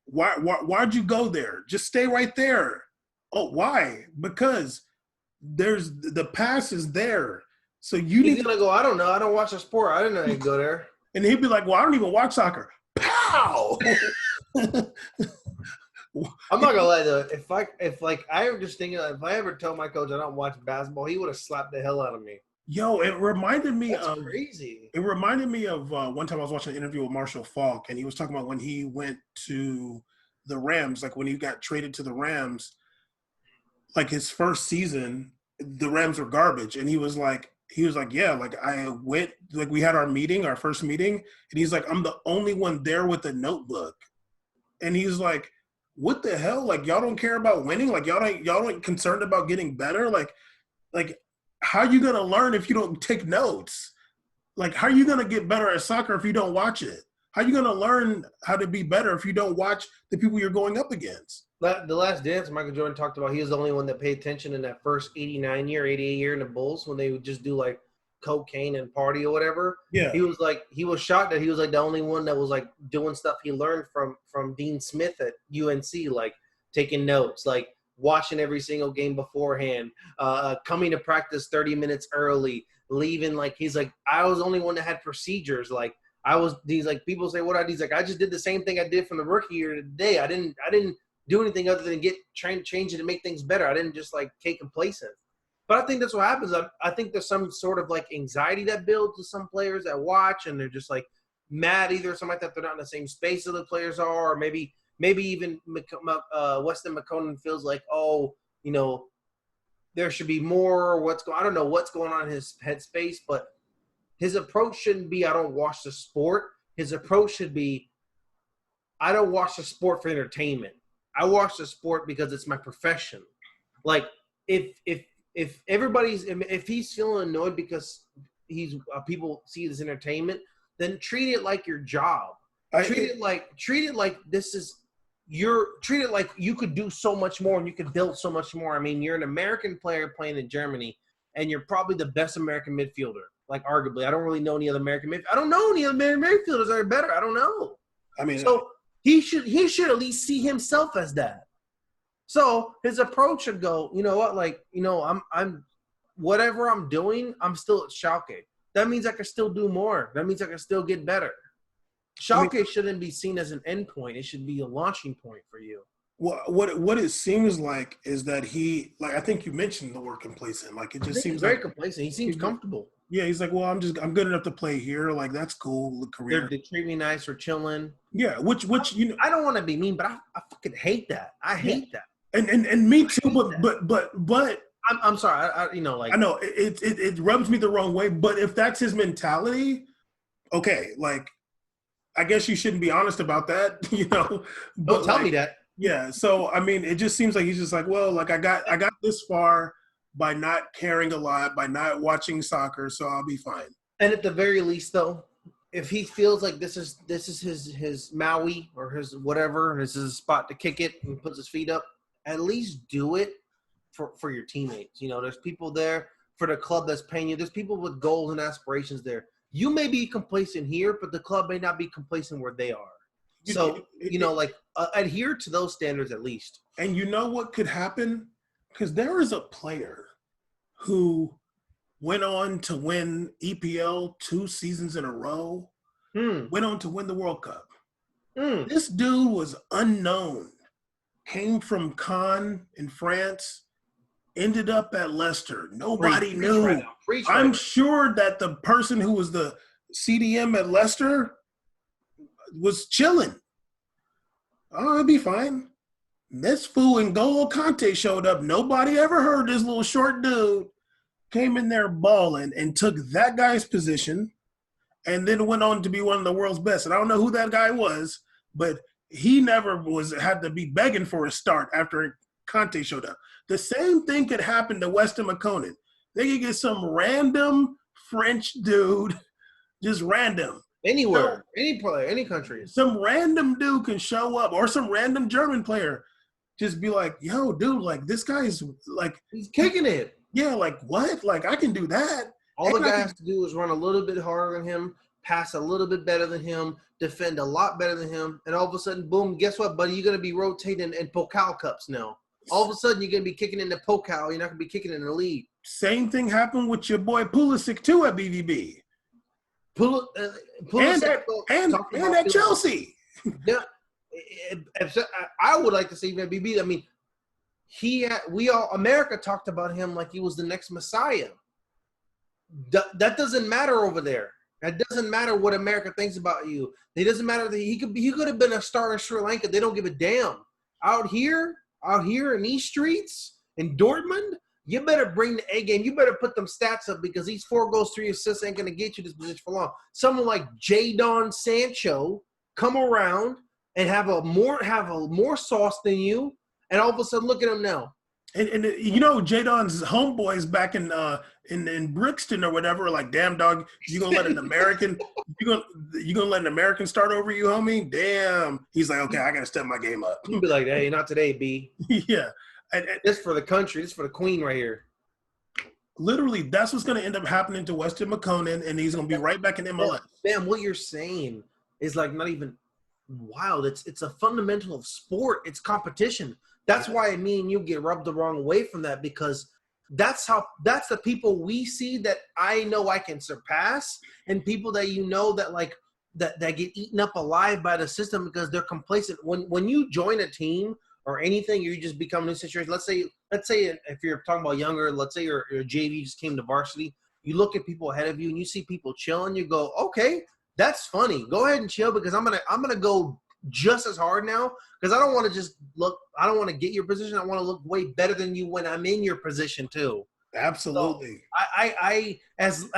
why'd you go there? Just stay right there. Oh, why? Because the pass is there. So He's gonna go, I don't know. I don't watch the sport. I didn't know he'd go there. And he'd be like, well, I don't even watch soccer. Pow! I'm not gonna lie though. If I ever just thinking, if I ever told my coach I don't watch basketball, he would have slapped the hell out of me. Yo, it reminded me That's crazy. It reminded me of one time I was watching an interview with Marshall Faulk, and he was talking about when he went to the Rams, like when he got traded to the Rams, like his first season, the Rams were garbage, and he was like, yeah, like I went, like we had our first meeting, and he's like, I'm the only one there with a notebook, and he's like, what the hell? Like y'all don't care about winning? Like y'all ain't concerned about getting better? Like how are you gonna learn if you don't take notes? Like how are you gonna get better at soccer if you don't watch it? How are you gonna learn how to be better if you don't watch the people you're going up against? The Last Dance, Michael Jordan talked about, he was the only one that paid attention in that first 88 year in the Bulls when they would just do like cocaine and party or whatever. Yeah. He was shocked that he was like the only one that was like doing stuff he learned from Dean Smith at UNC, like taking notes, like watching every single game beforehand, coming to practice 30 minutes early, leaving. Like he's like, I was the only one that had procedures. Like he's like, people say what he's like, I just did the same thing I did from the rookie year to today. I didn't do anything other than change it and make things better. I didn't just like get complacent. But I think that's what happens. I think there's some sort of like anxiety that builds to some players that watch, and they're just like mad either something like that they're not in the same space that the players are, or maybe even Weston Makonnen feels like, oh, you know, there should be more. I don't know what's going on in his headspace, but his approach shouldn't be, I don't watch the sport. His approach should be, I don't watch the sport for entertainment. I watch the sport because it's my profession. Like if he's feeling annoyed because people see it as entertainment, then treat it like your job. Treat it like this is treat it like you could do so much more and you could build so much more. I mean, you're an American player playing in Germany, and you're probably the best American midfielder. Like arguably, I don't really know any other American I don't know any other midfielders that are better. I don't know. I mean, so he should at least see himself as that. So his approach should go, you know what, like, you know, I'm whatever I'm doing, I'm still at Schalke. That means I can still do more. That means I can still get better. Schalke shouldn't be seen as an endpoint. It should be a launching point for you. What it seems like is that he, like, I think you mentioned the word complacent. Like, it just seems very complacent. He seems comfortable. Yeah, he's like, well, I'm good enough to play here. Like, that's cool. The career. They treat me nice or chilling. Yeah, which you know, I don't want to be mean, but I fucking hate that. I hate that. And me too. But I'm sorry. I you know, like, I know it rubs me the wrong way. But if that's his mentality, okay, like, I guess you shouldn't be honest about that, you know. But don't tell me that. Yeah. So I mean, it just seems like he's just like, well, like I got this far by not caring a lot, by not watching soccer, so I'll be fine. And at the very least, though, if he feels like this is his Maui or his whatever, this is a spot to kick it and puts his feet up, at least do it for your teammates. You know, there's people there for the club that's paying you. There's people with goals and aspirations there. You may be complacent here, but the club may not be complacent where they are. So, you know, like, adhere to those standards at least. And you know what could happen? Because there is a player who went on to win EPL 2 seasons in a row, went on to win the World Cup. This dude was unknown, came from Caen in France, ended up at Leicester. Nobody knew. I'm sure that the person who was the CDM at Leicester was chilling. Oh, it'll be fine. This fool and N'Golo Kante showed up. Nobody ever heard this little short dude. Came in there balling and took that guy's position and then went on to be one of the world's best. And I don't know who that guy was, but he never had to be begging for a start after Kante showed up. The same thing could happen to Weston Makonnen. They could get some random French dude, just random. Anywhere, any player, any country. Some random dude can show up, or some random German player just be like, yo, dude, like, this guy's like, he's kicking it. Yeah, like, what? Like, I can do that. All the guy has to do is run a little bit harder than him, pass a little bit better than him, defend a lot better than him, and all of a sudden, boom, guess what, buddy? You're going to be rotating in Pokal Cups now. All of a sudden, you're going to be kicking in the Pokal. You're not going to be kicking in the league. Same thing happened with your boy Pulisic, too, at BVB. Pulisic and at Chelsea. Yeah, I would like to see him at BVB. I mean, America talked about him like he was the next Messiah. That doesn't matter over there. That doesn't matter what America thinks about you. It doesn't matter that he could have been a star in Sri Lanka. They don't give a damn. Out here in these streets in Dortmund, you better bring the A game. You better put them stats up, because these 4 goals, 3 assists ain't gonna get you this position for long. Someone like Jadon Sancho come around and have a more sauce than you, and all of a sudden, look at him now. And you know, Jadon's homeboys back in Brixton or whatever, like, damn, dog, you gonna let an American you gonna let an American start over you, homie? Damn. He's like, okay, I gotta step my game up. He'd be like, hey, not today, B. Yeah. This for the country. This for the queen right here. Literally, that's what's going to end up happening to Weston Makonnen, and he's going to be right back in MLS. Man, what you're saying is like not even wild. It's a fundamental of sport. It's competition. That's why me and you get rubbed the wrong way from that, because that's the people we see that I know I can surpass, and people that that like that get eaten up alive by the system because they're complacent. When you join a team or anything, you just become in a situation. Let's say if you're talking about younger, let's say your JV just came to varsity. You look at people ahead of you and you see people chilling. You go, okay, that's funny. Go ahead and chill, because I'm gonna go just as hard now, because I don't want to just look. I don't want to get your position. I want to look way better than you when I'm in your position too. Absolutely. So I as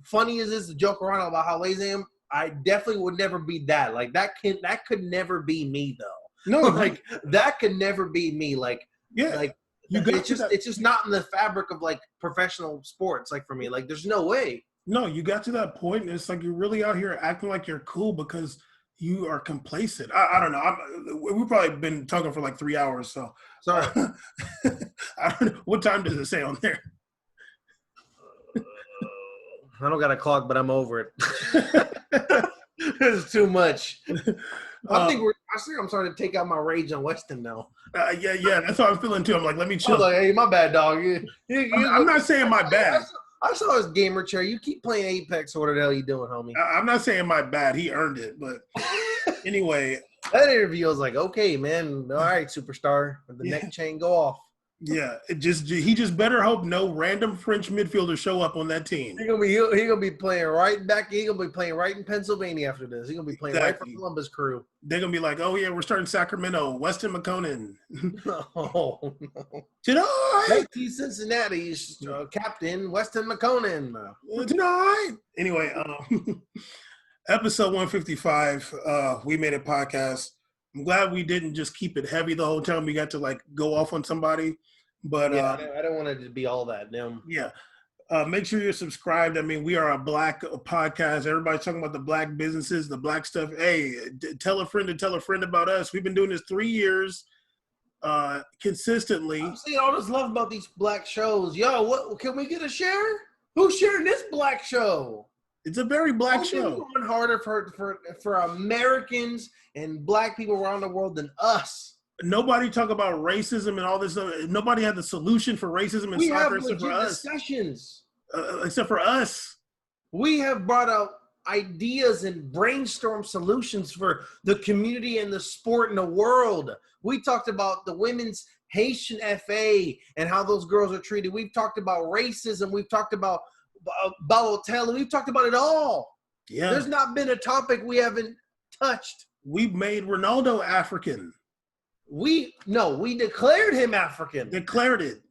funny as this to joke around about how lazy I am, I definitely would never be that. Like that could never be me though. No, like that could never be me. Like yeah, like it's just not in the fabric of like professional sports. Like for me, like there's no way. No, you got to that point, and it's like you're really out here acting like you're cool because you are complacent. I don't know. We've probably been talking for like 3 hours, so Sorry. I don't know. What time does it say on there? I don't got a clock, but I'm over it. It's too much. I think I'm starting to take out my rage on Weston now. Yeah, that's how I'm feeling too. I'm like, let me chill. I was like, hey, my bad, dog. I'm not saying my bad. I saw his gamer chair. You keep playing Apex, or what the hell you doing, homie? I'm not saying my bad. He earned it, but anyway. That interview was like, okay, man. All right, superstar. The neck chain go off. Yeah, he just better hope no random French midfielders show up on that team. He gonna be playing right back. He gonna be playing right in Pennsylvania after this. He gonna be playing right for Columbus Crew. They're gonna be like, oh yeah, we're starting Sacramento, Weston Makonnen. Oh no! Tonight, Cincinnati's captain Weston Makonnen. Tonight. Anyway, episode 155. We made a podcast. I'm glad we didn't just keep it heavy the whole time. We got to like go off on somebody. But yeah, I don't want it to be all that. Yeah. Make sure you're subscribed. I mean, we are a black podcast. Everybody's talking about the black businesses, the black stuff. Hey, tell a friend to tell a friend about us. We've been doing this 3 years consistently. I'm seeing all this love about these black shows. Yo, what can we get a share? Who's sharing this black show? It's a very black show. Going harder for Americans and black people around the world than us. Nobody talk about racism and all this stuff. Nobody had the solution for racism in soccer except for us. Discussions. Except for us. We have brought out ideas and brainstorm solutions for the community and the sport in the world. We talked about the women's Haitian FA and how those girls are treated. We've talked about racism. We've talked about Balotelli. We've talked about it all. Yeah. There's not been a topic we haven't touched. We've made Ronaldo African. We declared him African. Declared it.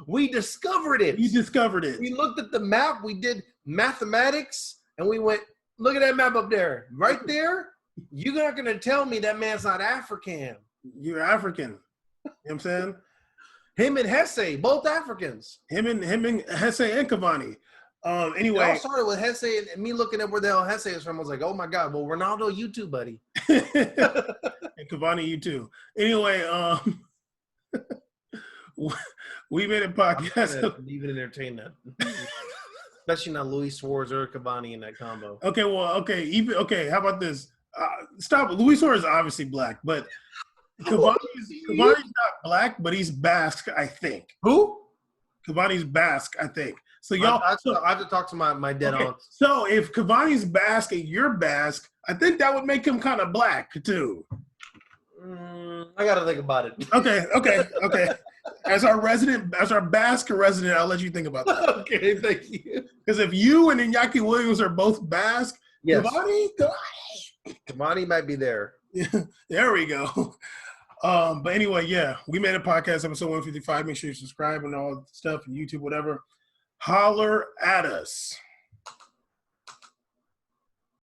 We discovered it. You discovered it. We looked at the map. We did mathematics, and we went, look at that map up there. Right there, you're not going to tell me that man's not African. You're African. You know what I'm saying? Him and Hesse, both Africans. Him and Hesse and Cavani. Anyway. It all started with Hesse and me looking at where the hell Hesse is from. I was like, oh, my God. Well, Ronaldo, you too, buddy. And Cavani, you too. Anyway, we made a podcast. I'm even entertain that. Especially not Luis Suarez or Cavani in that combo. Okay, how about this? Stop. Luis Suarez is obviously black, but Cavani's not black, but he's Basque, I think. Who? Cavani's Basque, I think. So y'all, I have to talk to my dead aunt. So if Cavani's Basque and you're Basque, I think that would make him kind of black too. I got to think about it. Okay. As our Basque resident, I'll let you think about that. Okay, thank you. Because if you and Iñaki Williams are both Basque, yes. Cavani might be there. There we go. But anyway, yeah, we made a podcast, episode 155. Make sure you subscribe and all that stuff, and YouTube, whatever. Holler at us.